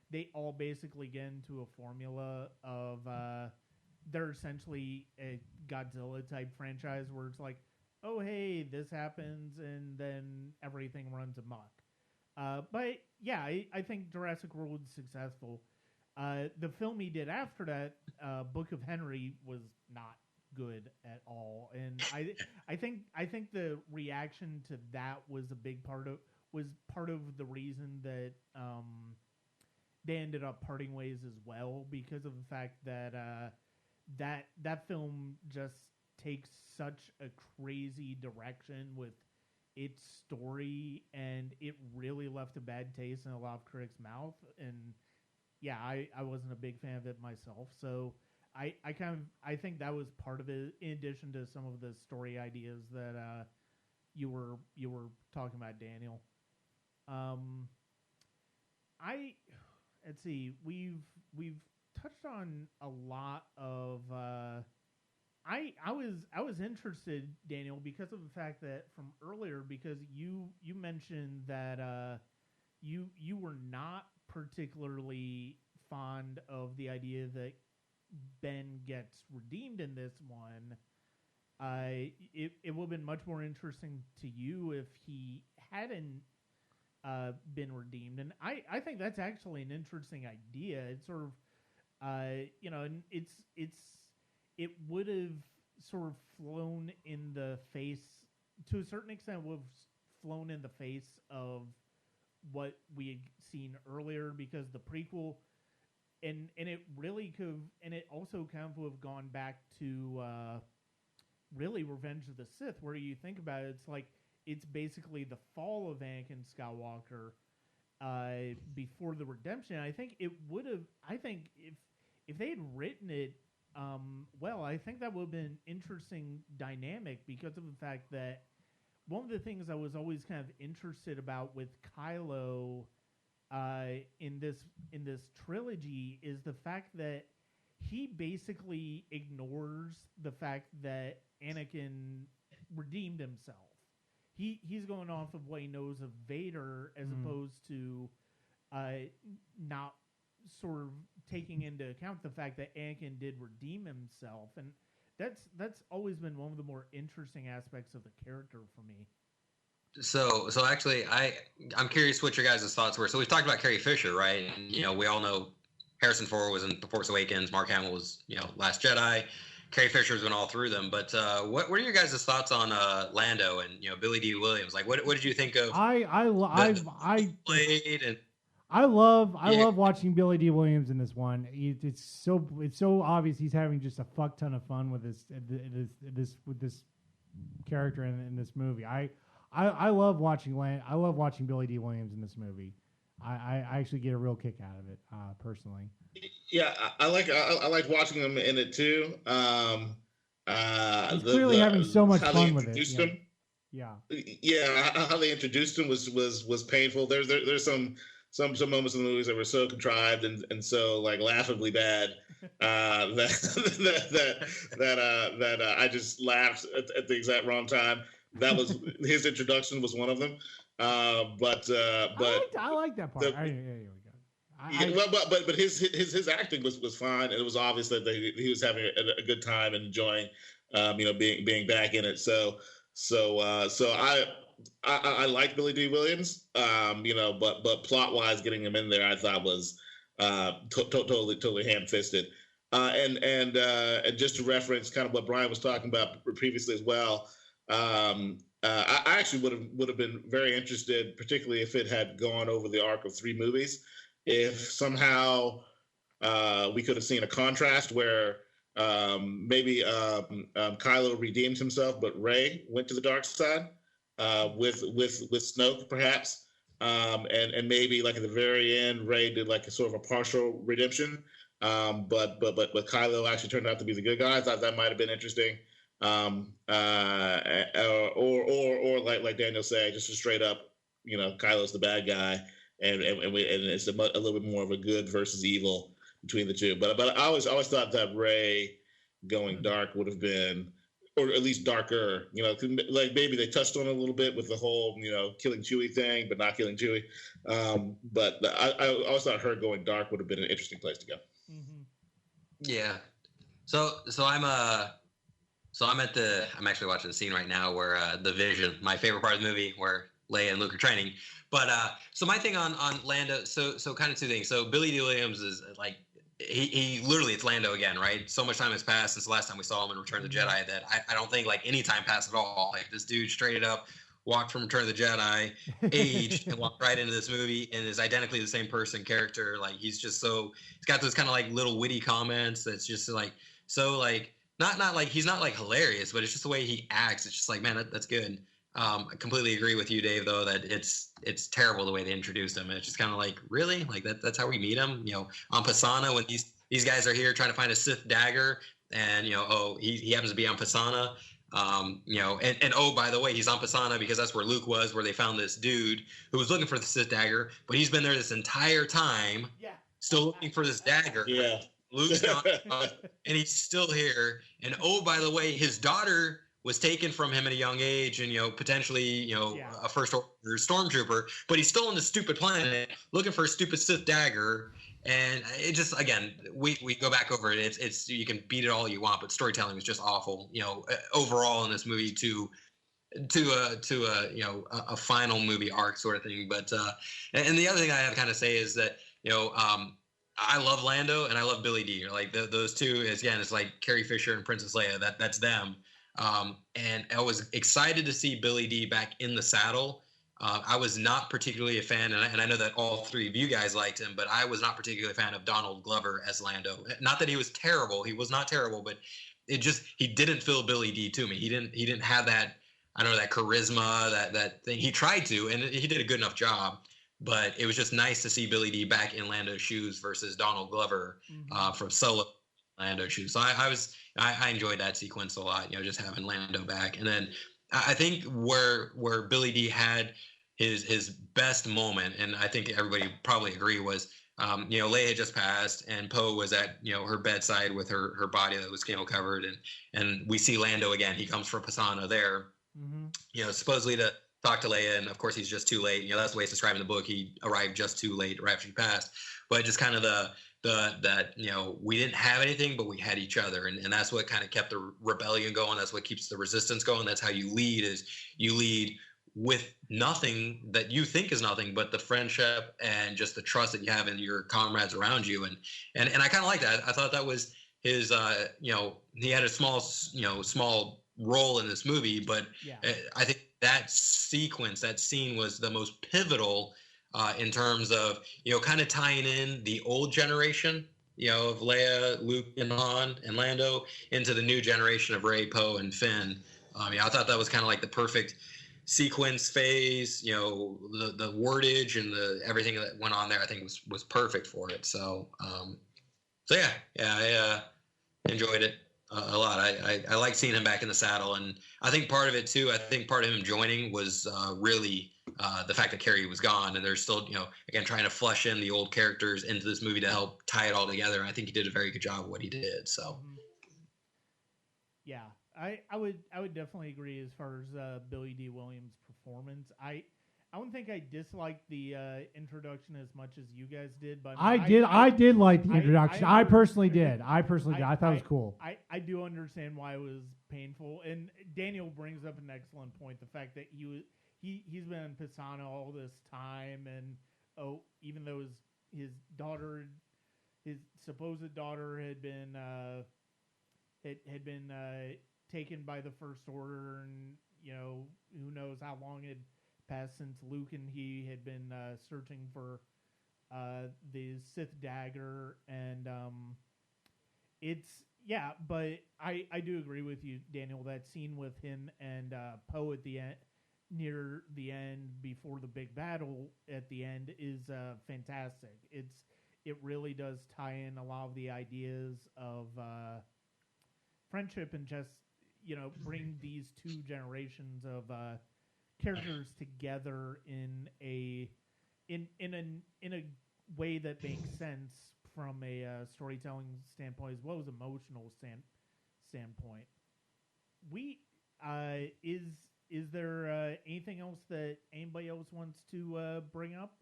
Speaker 1: they all basically get into a formula of they're essentially a Godzilla type franchise where it's like, oh hey, this happens and then everything runs amok. But yeah, I think Jurassic World is successful. The film he did after that, Book of Henry, was not good at all, and I think the reaction to that was a big part of the reason that they ended up parting ways as well, because of the fact that that film just takes such a crazy direction with its story, and it really left a bad taste in a lot of critics' mouth. And yeah, I wasn't a big fan of it myself, so I think that was part of it, in addition to some of the story ideas that you were talking about, Daniel. Let's see, we've touched on a lot of I was interested, Daniel, because of the fact that from earlier, because you mentioned that you were not particularly fond of the idea that Ben gets redeemed in this one. It would have been much more interesting to you if he hadn't been redeemed, and I think that's actually an interesting idea. It's sort of and it would have sort of flown in the face, to a certain extent, would have flown in the face of what we had seen earlier, because the prequel, and it really could have, and it also kind of would have gone back to really Revenge of the Sith, where you think about it, it's like it's basically the fall of Anakin Skywalker before the redemption. I think it would have. I think if they had written it well, I think that would have been an interesting dynamic, because of the fact that one of the things I was always kind of interested about with Kylo in this trilogy is the fact that he basically ignores the fact that Anakin redeemed himself. He's going off of what he knows of Vader, as opposed to not sort of taking into account the fact that Anakin did redeem himself, and that's always been one of the more interesting aspects of the character for me.
Speaker 3: So actually, I'm curious what your guys' thoughts were. So we've talked about Carrie Fisher, right? And we all know Harrison Ford was in The Force Awakens. Mark Hamill was Last Jedi. Carrie Fisher's been all through them. But what are your guys' thoughts on Lando and Billy D. Williams? Like, what did you think of?
Speaker 2: I
Speaker 3: played and
Speaker 2: love watching Billy D. Williams in this one. It's so obvious he's having just a fuck ton of fun with this character in this movie. I love watching I love watching Billy D. Williams in this movie. I actually get a real kick out of it personally.
Speaker 4: Yeah, I like watching him in it too.
Speaker 2: He's clearly having so much fun with it.
Speaker 4: Yeah, how they introduced him was painful. There's some moments in the movies that were so contrived and so like laughably bad that I just laughed at the exact wrong time. That was his introduction was one of them. But
Speaker 2: I like that part.
Speaker 4: But his acting was fine, and it was obvious that he was having a good time and enjoying, being back in it. So I like Billy D. Williams, but plot wise, getting him in there, I thought was totally ham fisted. And just to reference kind of what Brian was talking about previously as well. I actually would have been very interested, particularly if it had gone over the arc of 3 movies, if somehow we could have seen a contrast where maybe Kylo redeemed himself, but Rey went to the dark side with Snoke, perhaps, and maybe like at the very end, Rey did like a sort of a partial redemption, but Kylo actually turned out to be the good guy. I thought that might have been interesting. Or like Daniel said, just a straight up, Kylo's the bad guy, and it's a little bit more of a good versus evil between the two. But I always thought that Rey going dark would have been, or at least darker. Like maybe they touched on it a little bit with the whole killing Chewie thing, but not killing Chewie. But I always thought her going dark would have been an interesting place to go.
Speaker 1: Mm-hmm.
Speaker 3: Yeah. So I'm actually watching the scene right now where the Vision, my favorite part of the movie, where Leia and Luke are training. But so my thing on Lando, so kind of 2 things. So Billy D. Williams is like, he literally, it's Lando again, right? So much time has passed since the last time we saw him in Return of the Jedi that I don't think like any time passed at all. Like this dude straight up walked from Return of the Jedi, aged, and walked right into this movie and is identically the same character. Like he's got those kind of like little witty comments that's just like, so like, not like he's not like hilarious, but it's just the way he acts. It's just like, man, that's good. I completely agree with you, Dave, though, that it's terrible the way they introduced him. It's just kind of like, really? Like that's how we meet him? On Pisana, when these guys are here trying to find a Sith dagger, and he happens to be on Pisana. And oh, by the way, he's on Pisana because that's where Luke was, where they found this dude who was looking for the Sith dagger, but he's been there this entire time, still looking for this dagger.
Speaker 4: Yeah.
Speaker 3: Luke's gone, and he's still here. And oh, by the way, his daughter was taken from him at a young age, and potentially a first order stormtrooper. But he's still on the stupid planet looking for a stupid Sith dagger. And it just, again, we go back over it. It's you can beat it all you want, but storytelling was just awful. Overall in this movie to a final movie arc sort of thing. But and the other thing I have to kind of say is that I love Lando and I love Billy D. Like those two, it's like Carrie Fisher and Princess Leia. That's them. And I was excited to see Billy D back in the saddle. I was not particularly a fan, and I know that all 3 of you guys liked him, but I was not particularly a fan of Donald Glover as Lando. Not that he was terrible; he was not terrible, but he didn't feel Billy D to me. He didn't have that, I don't know, that charisma, that thing. He tried to, and he did a good enough job. But it was just nice to see Billy D back in Lando's shoes versus Donald Glover from Solo Lando's shoes. So I enjoyed that sequence a lot, just having Lando back. And then I think where Billy D had his best moment, and I think everybody probably agree, was Leia had just passed, and Poe was at her bedside with her body that was covered, and we see Lando again. He comes from Pisana there, supposedly to talk to Leia, and of course he's just too late. That's the way it's described in the book. He arrived just too late, right after she passed. But just kind of that we didn't have anything, but we had each other, and that's what kind of kept the rebellion going. That's what keeps the resistance going. That's how you lead, is you lead with nothing that you think is nothing, but the friendship and just the trust that you have in your comrades around you. And I kind of like that. I thought that was his, he had a small role in this movie, but I think that scene was the most pivotal in terms of, kind of tying in the old generation, of Leia, Luke, and Han and Lando into the new generation of Rey, Poe, and Finn. I thought that was kind of like the perfect sequence phase. The wordage and everything that went on there, I think was perfect for it. So, I enjoyed it a lot. I like seeing him back in the saddle, and I think part of it too. I think part of him joining was really the fact that Carrie was gone, and they're still, again, trying to flush in the old characters into this movie to help tie it all together. And I think he did a very good job of what he did. So,
Speaker 1: yeah, I would definitely agree as far as Billy D. Williams' performance. I don't think I disliked the introduction as much as you guys did, but
Speaker 2: I did like the introduction. I personally did. I thought it was cool.
Speaker 1: I do understand why it was painful, and Daniel brings up an excellent point: the fact that he's been in Pisano all this time, and even though his daughter, his supposed daughter, had been taken by the First Order, and who knows how long it passed since Luke and he had been searching for the Sith dagger, and but I do agree with you, Daniel. That scene with him and Poe at the end, near the end, before the big battle at the end, is fantastic. It really does tie in a lot of the ideas of friendship, and just bring these two generations of characters together in a way that makes sense from a storytelling standpoint as well as emotional standpoint. Is there anything else that anybody else wants to bring up?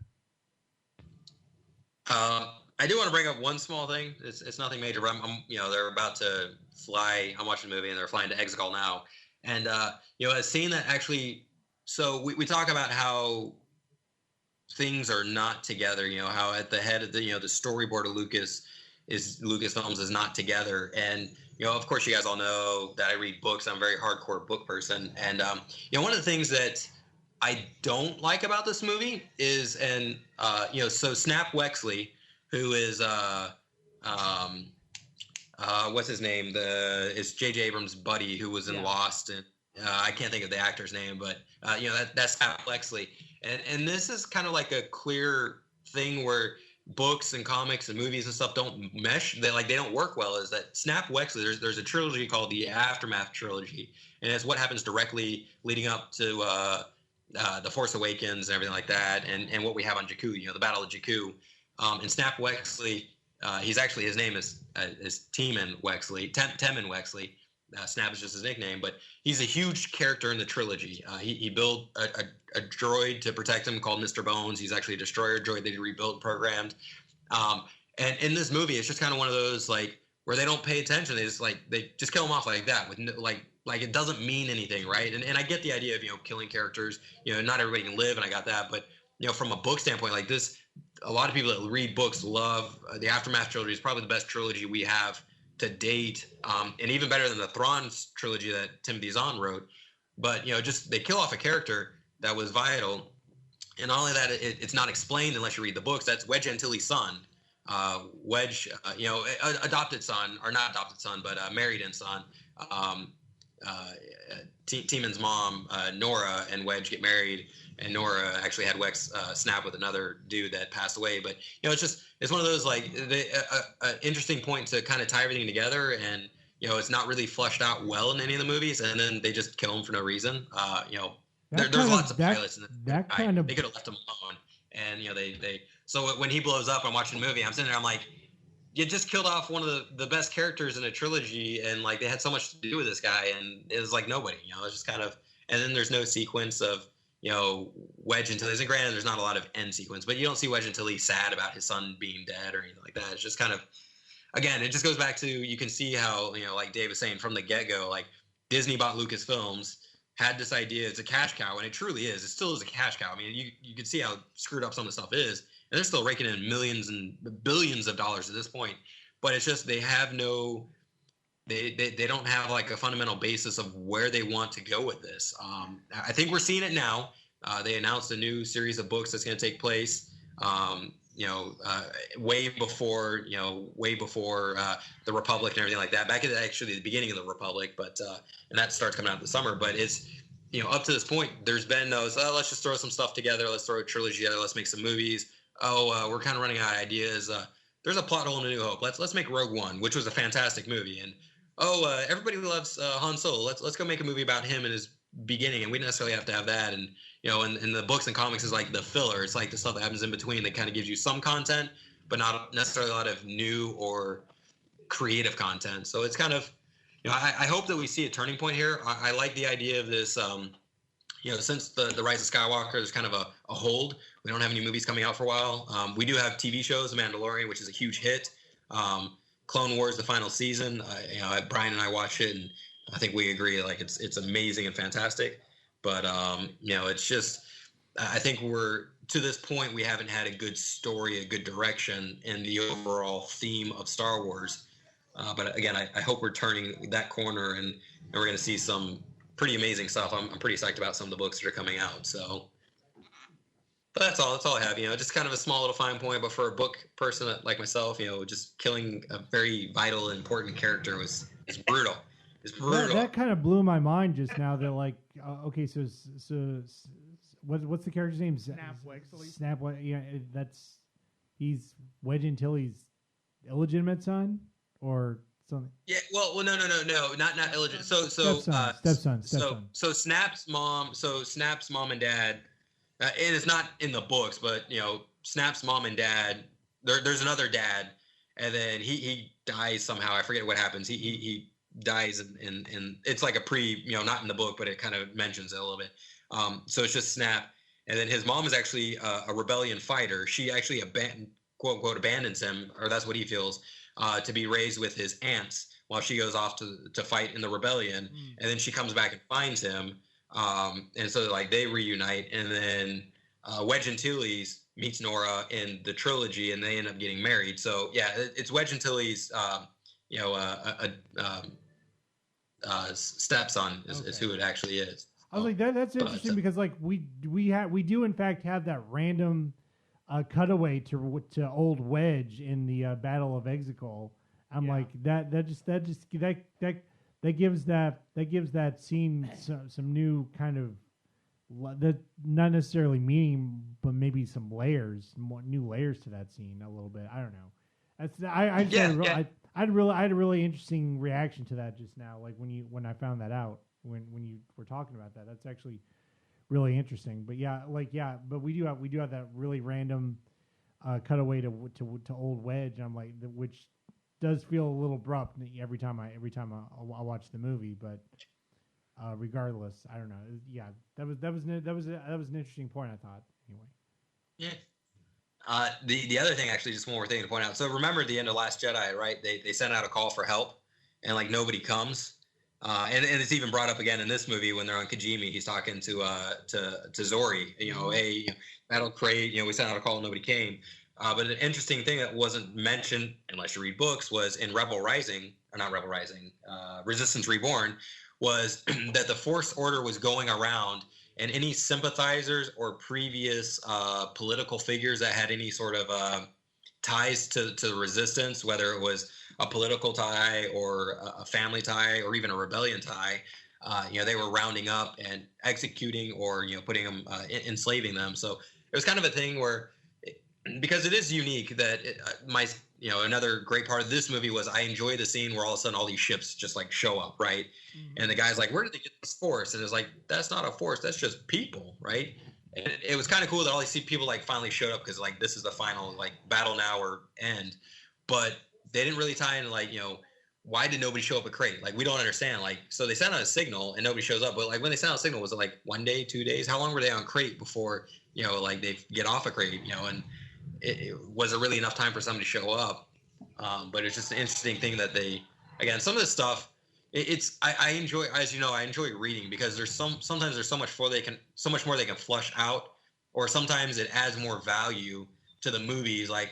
Speaker 3: I do want to bring up one small thing. It's nothing major, but I'm they're about to fly. I'm watching the movie, and they're flying to Exegol now, and a scene that actually. So we talk about how things are not together. How at the head of the the storyboard of Lucasfilms is not together, and of course you guys all know that I read books. I'm a very hardcore book person, and one of the things that I don't like about this movie is, so Snap Wexley, who is what's his name? It's J.J. Abrams' buddy who was in Lost, and I can't think of the actor's name, but that's Snap Wexley, and this is kind of like a clear thing where books and comics and movies and stuff don't mesh. They don't work well. Is that Snap Wexley? There's a trilogy called the Aftermath trilogy, and it's what happens directly leading up to The Force Awakens and everything like that, and what we have on Jakku, the Battle of Jakku. And Snap Wexley, his name is Temmin Wexley. Temmin Wexley. Snap is just his nickname, but he's a huge character in the trilogy. He built a droid to protect him called Mr. Bones. He's actually a destroyer droid that he rebuilt and programmed. And in this movie, it's just kind of one of those where they don't pay attention. They just kill him off like that with like it doesn't mean anything, right? And I get the idea of killing characters. Not everybody can live, and I got that. But from a book standpoint, like this, a lot of people that read books love the Aftermath trilogy. Is probably the best trilogy we have to date, and even better than the Thrawn trilogy that Timothy Zahn wrote. But just they kill off a character that was vital, and all of that it's not explained unless you read the books. That's Wedge Antilles' son, Wedge, adopted son, or not adopted son, but married-in son. Teeman's mom, Nora, and Wedge get married, and Nora actually had Wex snap with another dude that passed away. But it's one of those interesting point to kind of tie everything together, and it's not really fleshed out well in any of the movies, and then they just kill him for no reason. There's lots of pilots in they could have left him alone, and so when he blows up, I'm watching the movie, I'm sitting there, I'm like, you just killed off one of the best characters in a trilogy, and they had so much to do with this guy, and it was nobody, it's just kind of, and then there's no sequence of Wedge Antilles, and granted there's not a lot of end sequence, but you don't see Wedge Antilles sad about his son being dead or anything like that. It's just kind of, again, it just goes back to, you can see how like Dave was saying from the get-go, Disney bought Lucasfilms, had this idea. It's a cash cow, and it truly is. It still is a cash cow. I mean, you can see how screwed up some of the stuff is, and they're still raking in millions and billions of dollars at this point. But it's just they have no, they don't have like a fundamental basis of where they want to go with this. I think we're seeing it now. They announced a new series of books that's going to take place. Way before the Republic and everything like that. Back at actually the beginning of the Republic, but and that starts coming out this summer. But it's up to this point, there's been those. Let's just throw some stuff together. Let's throw a trilogy together. Let's make some movies. We're kind of running out of ideas. There's a plot hole in A New Hope. Let's make Rogue One, which was a fantastic movie. And everybody loves Han Solo. Let's go make a movie about him and his beginning. And we don't necessarily have to have that. And in the books and comics is like the filler. It's like the stuff that happens in between that kind of gives you some content, but not necessarily a lot of new or creative content. So it's kind of, I hope that we see a turning point here. I like the idea of this, since the Rise of Skywalker, there's kind of a hold. We don't have any movies coming out for a while. We do have TV shows, The Mandalorian, which is a huge hit. Clone Wars, the final season. Brian and I watch it, and I think we agree, like it's amazing and fantastic. But, it's just, I think we're, to this point, we haven't had a good story, a good direction in the overall theme of Star Wars. But again, I hope we're turning that corner and we're going to see some pretty amazing stuff. I'm pretty psyched about some of the books that are coming out. So, but that's all I have, just kind of a small little fine point. But for a book person like myself, just killing a very vital, important character is brutal. It's brutal.
Speaker 2: That kind of blew my mind just now. That like, okay, so what's the character's name?
Speaker 1: Snap Wexley.
Speaker 2: Snap. Yeah, he's Wedge Antilles' illegitimate son or something.
Speaker 3: Yeah. Well, no, not illegitimate.
Speaker 2: Stepson.
Speaker 3: So Snap's mom and dad, and it's not in the books, but Snap's mom and dad. There's another dad, and then he dies somehow. I forget what happens. He dies and it's like a not in the book, but it kind of mentions it a little bit. So it's just Snap, and then his mom is actually a rebellion fighter. She actually quote unquote abandons him, or that's what he feels, to be raised with his aunts while she goes off to fight in the rebellion. And then she comes back and finds him, and so like they reunite, and then Wedge Antilles meets Nora in the trilogy, and they end up getting married. So yeah, it's Wedge Antilles' stepson is who it actually is.
Speaker 2: I was like, that's interesting because like we do in fact have that random cutaway to old Wedge in the Battle of Exegol. I'm like that gives that scene some new kind of that, not necessarily meaning, but maybe some new layers to that scene a little bit. I don't know. I had a really interesting reaction to that just now. Like when I found that out, when you were talking about that, that's actually really interesting. But but we do have that really random cutaway to old Wedge. And I'm like, which does feel a little abrupt every time I watch the movie. But regardless, I don't know. Yeah, that was an interesting point, I thought. Anyway.
Speaker 3: Yeah. The other thing, actually, just one more thing to point out. So remember at the end of Last Jedi, right? They sent out a call for help, and like nobody comes. And it's even brought up again in this movie when they're on Kijimi. He's talking to Zori. Hey, battle crate. We sent out a call, nobody came. But an interesting thing that wasn't mentioned, unless you read books, was in Resistance Reborn, was that the Force Order was going around, and any sympathizers or previous political figures that had any sort of ties to the Resistance, whether it was a political tie or a family tie or even a rebellion tie, they were rounding up and executing or putting them, enslaving them. So it was kind of a thing where, because it is unique, that another great part of this movie was I enjoy the scene where all of a sudden all these ships just like show up, right? Mm-hmm. And the guy's like, where did they get this force? And it's like, that's not a force, that's just people, right? And it was kind of cool that all these people like finally showed up, because like this is the final like battle now or end. But they didn't really tie in like, why did nobody show up at Crate? Like, we don't understand. Like, so they sent out a signal and nobody shows up. But like when they sent out a signal, was it like 1 day, 2 days? How long were they on Crate before, like they get off of Crate, and it wasn't really enough time for somebody to show up. But it's just an interesting thing that some of this stuff, I enjoy, as you know, I enjoy reading because sometimes there's so much more they can flush out, or sometimes it adds more value to the movies. Like,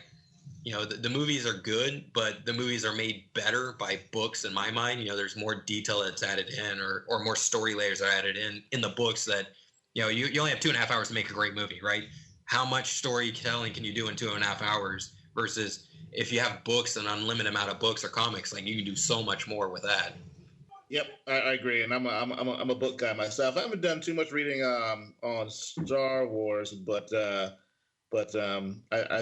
Speaker 3: the movies are good, but the movies are made better by books in my mind. There's more detail that's added in, or more story layers are added in the books that, you only have 2.5 hours to make a great movie, right? How much storytelling can you do in 2.5 hours versus if you have books, an unlimited amount of books or comics, like you can do so much more with that.
Speaker 4: Yep, I agree, and I'm a book guy myself. I haven't done too much reading on Star Wars, but I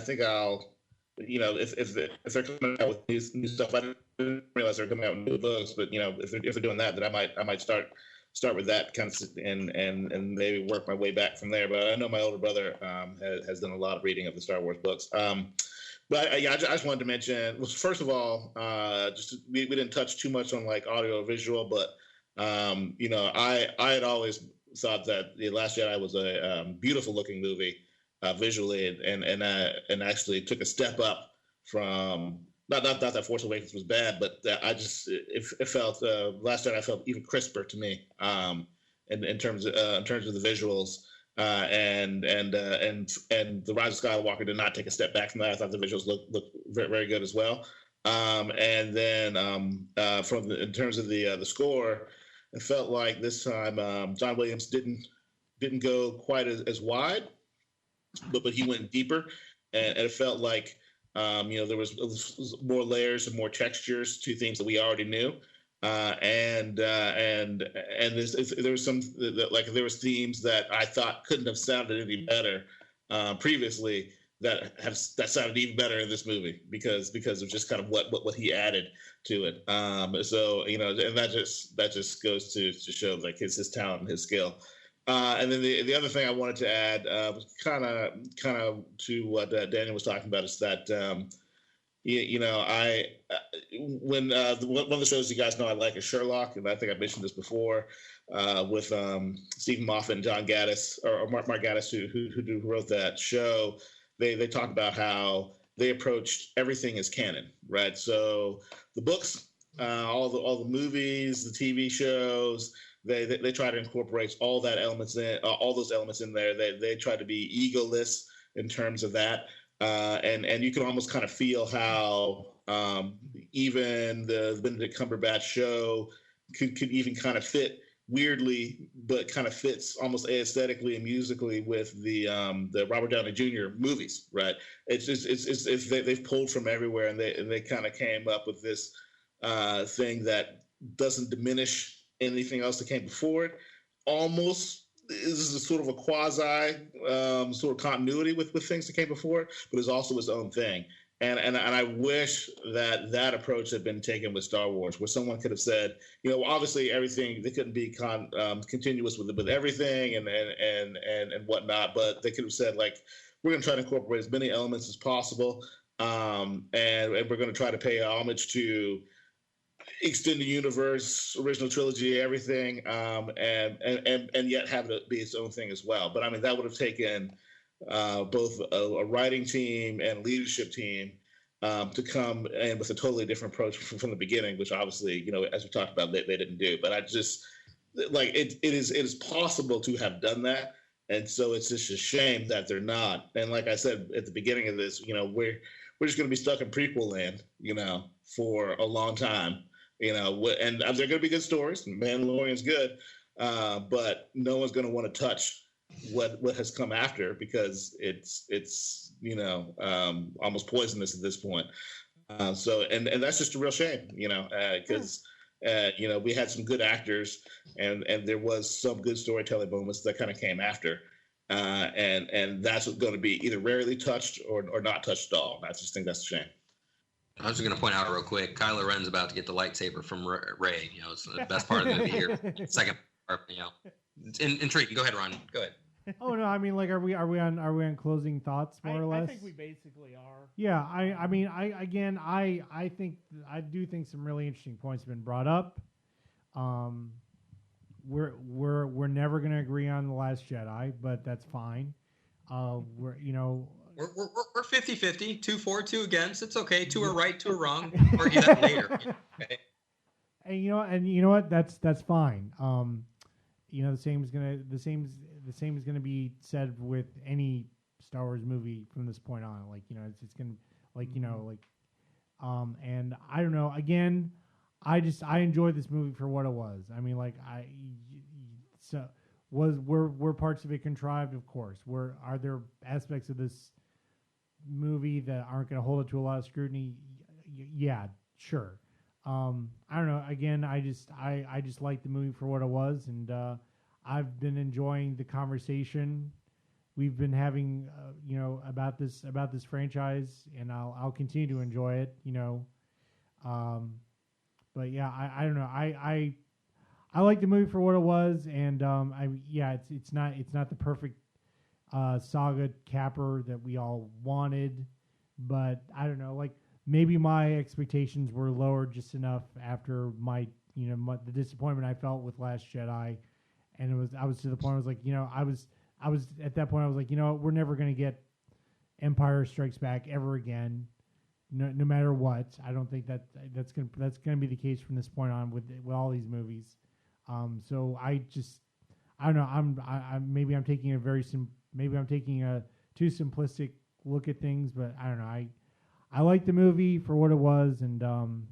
Speaker 4: think I'll, if they're coming out with new stuff, I didn't realize they're coming out with new books, but if they're doing that, then I might start with that kind of and maybe work my way back from there. But I know my older brother has done a lot of reading of the Star Wars books. But I just wanted to mention, well, first of all, we didn't touch too much on like audio or visual, but I had always thought that The Last Jedi was a beautiful looking movie visually, and actually took a step up from not that Force Awakens was bad, but it felt Last Jedi felt even crisper to me in terms of the visuals. And the Rise of Skywalker did not take a step back from that. I thought the visuals looked very, very good as well. And then in terms of the score, it felt like this time John Williams didn't go quite as wide, but he went deeper, and it felt like there was more layers and more textures to things that we already knew. And there was themes that I thought couldn't have sounded any better previously that sounded even better in this movie because of just kind of what he added to it. So and that just goes to show like his talent and his skill. And then the other thing I wanted to add was kind of to what Daniel was talking about is that. One of the shows you guys know I like is Sherlock, and I think I mentioned this before with Stephen Moffat and John Gaddis or Mark Gaddis who wrote that show. They talk about how they approached everything as canon, right? So the books, all the movies, the TV shows, they try to incorporate all those elements in there. They try to be egoless in terms of that. And you can almost kind of feel how even the Benedict Cumberbatch show could even kind of fit weirdly, but kind of fits almost aesthetically and musically with the Robert Downey Jr. movies, right? They've pulled from everywhere, and they kind of came up with this thing that doesn't diminish anything else that came before it. Almost is a sort of a quasi sort of continuity with things that came before it, but it's also its own thing. And I wish that approach had been taken with Star Wars, where someone could have said, obviously everything, they couldn't be continuous with everything and whatnot, but they could have said like, we're going to try to incorporate as many elements as possible, and we're going to try to pay homage to extended universe, original trilogy, everything, and yet have it be its own thing as well. But I mean, that would have taken both a writing team and leadership team to come in with a totally different approach from the beginning, which obviously, as we talked about, they didn't do. But I just like it is possible to have done that, and so it's just a shame that they're not. And like I said at the beginning of this, we're just going to be stuck in prequel land, for a long time. And they're going to be good stories. Mandalorian's good, but no one's going to want to touch what has come after because it's almost poisonous at this point. So that's just a real shame, because we had some good actors and there was some good storytelling moments that kind of came after, and that's going to be either rarely touched or not touched at all. I just think that's a shame.
Speaker 3: I was just going to point out real quick, Kylo Ren's about to get the lightsaber from Rey. It's the best part of the movie here. Second part, it's intriguing. Go ahead, Ron. Go ahead.
Speaker 2: Oh no, I mean, like, are we on closing thoughts more or less?
Speaker 1: I think we basically are.
Speaker 2: Yeah, I mean, I think some really interesting points have been brought up. We're never going to agree on The Last Jedi, but that's fine. We're
Speaker 3: 50-50, 2 for, 2 against. It's okay. 2 are right, 2 are wrong. Argue that later. Okay.
Speaker 2: And you know what? That's fine. The same is gonna be said with any Star Wars movie from this point on. Like, it's gonna, and I don't know. Again, I enjoyed this movie for what it was. I mean, were parts of it contrived? Of course. Are there aspects of this movie that aren't going to hold it to a lot of scrutiny? Yeah, sure. I don't know. Again, I just like the movie for what it was, and I've been enjoying the conversation we've been having, about this franchise, and I'll continue to enjoy it. But yeah, I don't know. I like the movie for what it was, and it's not the perfect saga capper that we all wanted, but I don't know. Like, maybe my expectations were lowered just enough after the disappointment I felt with Last Jedi, and I was to the point I was like, I was at that point I was like, we're never gonna get Empire Strikes Back ever again, no matter what. I don't think that's gonna be the case from this point on with all these movies. So I don't know. Maybe I'm taking a too simplistic look at things, but I don't know. I like the movie for what it was, and I don't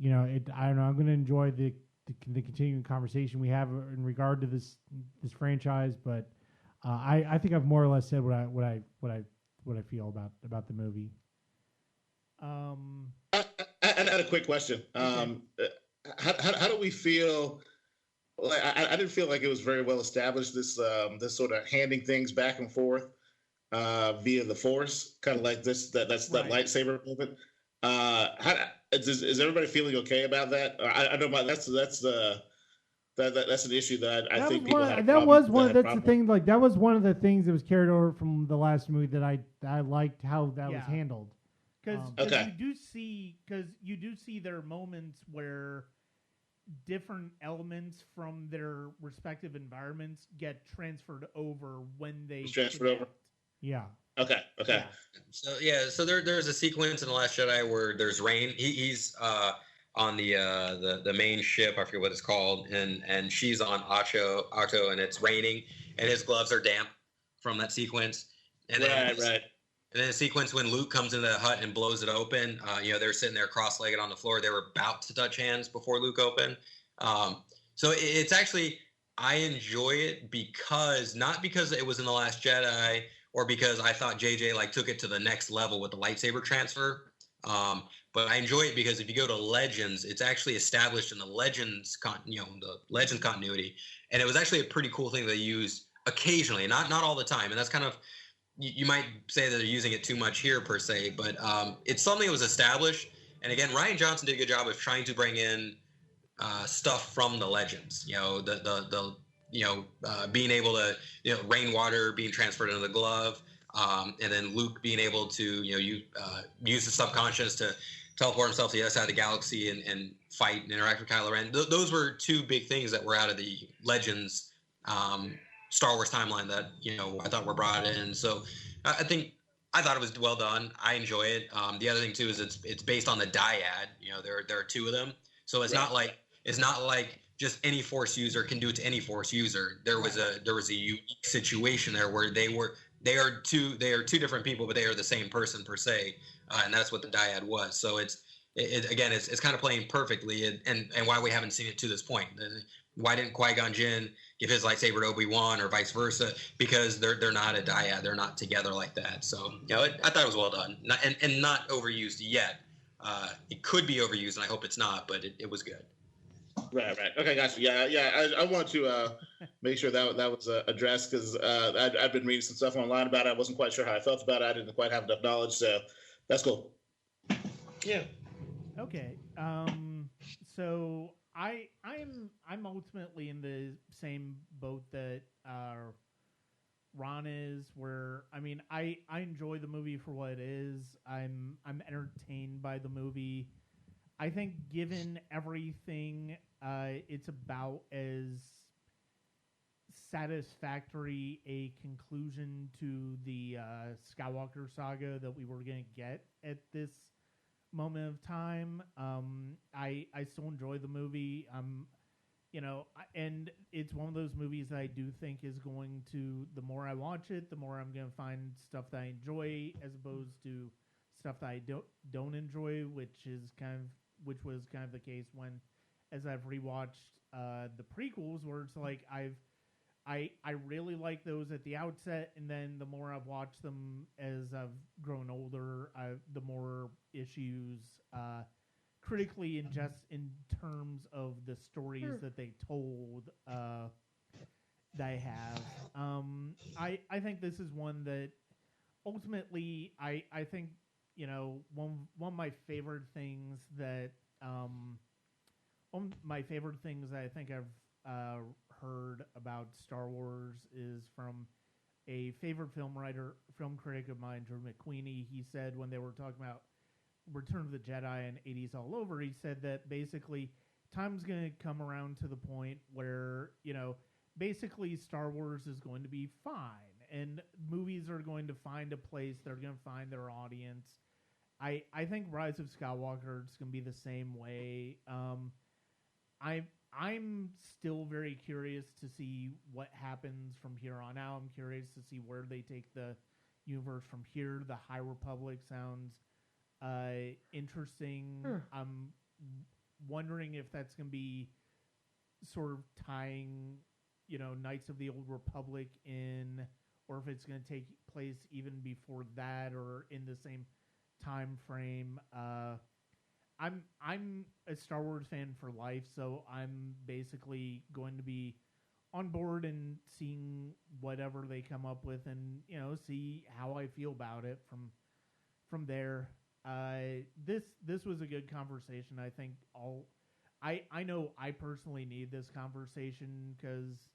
Speaker 2: know. I'm going to enjoy the continuing conversation we have in regard to this franchise, but I think I've more or less said what I feel about the movie.
Speaker 4: I had a quick question. Okay. How do we feel? Like, I didn't feel like it was very well established, this sort of handing things back and forth via the Force, kind of like that lightsaber movement. Is everybody feeling okay about that? I know that's an issue that I think people had.
Speaker 2: That was one of the things that was carried over from the last movie that I liked how that was handled.
Speaker 1: Because you do see there are moments where different elements from their respective environments get transferred over when they
Speaker 4: over.
Speaker 2: Yeah.
Speaker 4: Okay.
Speaker 3: Yeah. So there's a sequence in The Last Jedi where there's rain. He's on the main ship. I forget what it's called, and she's on Ahcho, and it's raining, and his gloves are damp from that sequence. And
Speaker 4: right.
Speaker 3: And then a sequence when Luke comes into the hut and blows it open. They're sitting there cross-legged on the floor. They were about to touch hands before Luke opened. So it's actually, I enjoy it not because it was in The Last Jedi or because I thought JJ took it to the next level with the lightsaber transfer. But I enjoy it because if you go to Legends, it's actually established in the Legends, the Legends continuity, and it was actually a pretty cool thing they used occasionally, not all the time, and that's kind of. You might say that they're using it too much here per se, but it's something that was established. And again, Rian Johnson did a good job of trying to bring in stuff from the Legends. Being able to rainwater being transferred into the glove, and then Luke being able to use the subconscious to teleport himself to the other side of the galaxy and fight and interact with Kylo Ren. Those were two big things that were out of the Legends. Star Wars timeline that I thought were brought in. So I thought it was well done. I enjoy it. The other thing too is it's based on the dyad. There are two of them, so it's not like just any Force user can do it to any Force user. There was a unique situation there where they are two different people, but they are the same person per se, and that's what the dyad was. So it's kind of playing perfectly, and why we haven't seen it to this point. Why didn't Qui-Gon Jinn give his lightsaber to Obi-Wan or vice versa? Because they're not a dyad. They're not together like that. So, I thought it was well done. And not overused yet. It could be overused, and I hope it's not, but it was good.
Speaker 4: Right. Okay, gotcha. Yeah. I want to make sure that was addressed because I've been reading some stuff online about it. I wasn't quite sure how I felt about it. I didn't quite have enough knowledge, so that's cool. Yeah.
Speaker 1: Okay. So I'm ultimately in the same boat that Ron is, where I enjoy the movie for what it is. I'm entertained by the movie. I think given everything, it's about as satisfactory a conclusion to the Skywalker saga that we were going to get at this moment of time. I still enjoy the movie. And it's one of those movies that I do think is going to, the more I watch it, the more I'm going to find stuff that I enjoy as opposed to stuff that I don't enjoy, which was kind of the case when, as I've rewatched the prequels, where it's like I really like those at the outset, and then the more I've watched them as I've grown older, the more issues critically and just in terms of the stories that they told that I have. I think this is one that ultimately I think, one of my favorite things that one of my favorite things that I think I've heard about Star Wars is from a favorite film critic of mine, Drew McQueenie. He said when they were talking about Return of the Jedi and 80s all over, he said that basically time's going to come around to the point where, basically Star Wars is going to be fine and movies are going to find a place, they're going to find their audience. I think Rise of Skywalker is going to be the same way. I'm still very curious to see what happens from here on out. I'm curious to see where they take the universe from here. The High Republic sounds interesting. I'm wondering if that's going to be sort of tying, Knights of the Old Republic in, or if it's going to take place even before that or in the same time frame. I'm a Star Wars fan for life, so I'm basically going to be on board and seeing whatever they come up with, and see how I feel about it from there. This was a good conversation. I think I know I personally need this conversation because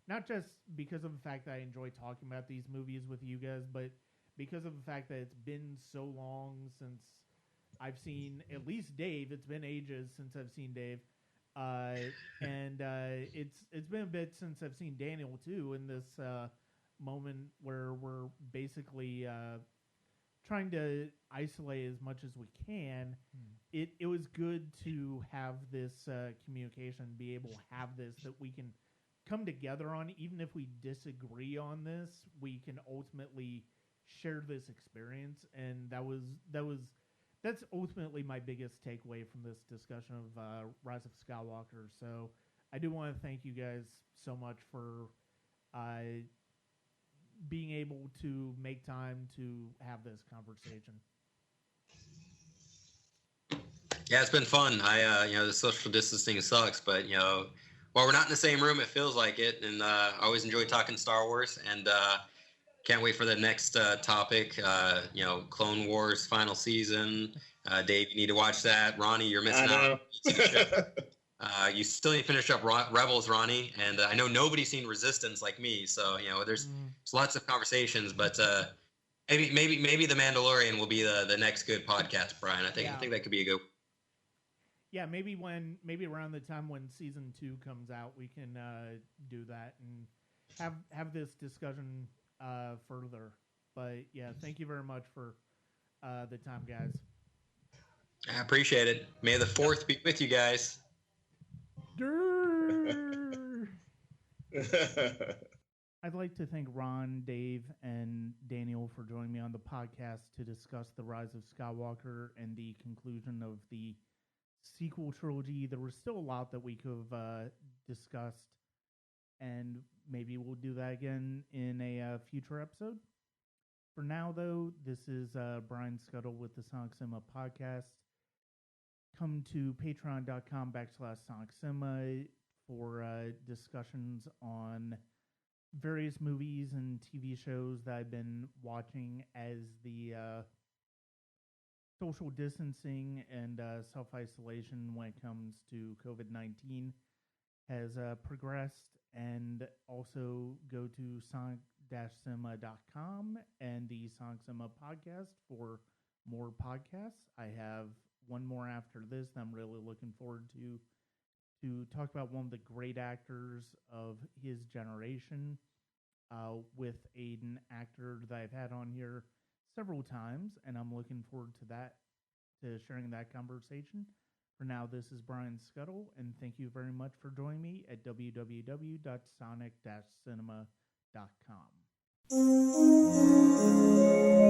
Speaker 1: not just because of the fact that I enjoy talking about these movies with you guys, but because of the fact that it's been so long since I've seen at least Dave. It's been ages since I've seen Dave, and it's been a bit since I've seen Daniel too. In this moment where we're basically trying to isolate as much as we can, it was good to have this communication, be able to have this that we can come together on, even if we disagree on this, we can ultimately share this experience, and that's ultimately my biggest takeaway from this discussion of Rise of Skywalker. So I do want to thank you guys so much for being able to make time to have this conversation.
Speaker 3: Yeah, it's been fun. The social distancing sucks, but while we're not in the same room, it feels like it. And I always enjoy talking Star Wars, and can't wait for the next topic. Clone Wars final season. Dave, you need to watch that. Ronnie, you're missing out. You still need to finish up Rebels, Ronnie, and I know nobody's seen Resistance like me, so there's lots of conversations, but maybe the Mandalorian will be the next good podcast, Brian. I think that could be a good.
Speaker 1: Yeah, maybe around the time when season 2 comes out, we can do that and have this discussion further. But yeah, thank you very much for the time, guys.
Speaker 3: I appreciate it. May the 4th be with you guys.
Speaker 1: I'd like to thank Ron, Dave, and Daniel for joining me on the podcast to discuss the Rise of Skywalker and the conclusion of the sequel trilogy. There was still a lot that we could have discussed, and maybe we'll do that again in a future episode. For now, though, this is Brian Scuttle with the Sonic Cinema Podcast. Come to patreon.com/Sonic Cinema for discussions on various movies and TV shows that I've been watching as the social distancing and self-isolation when it comes to COVID-19 has progressed. And also go to sonic-cinema.com and the Sonic Cinema Podcast for more podcasts. I have one more after this that I'm really looking forward to talk about one of the great actors of his generation, with an actor that I've had on here several times, and I'm looking forward to that to sharing that conversation. For now, this is Brian Scuttle, and thank you very much for joining me at www.sonic-cinema.com.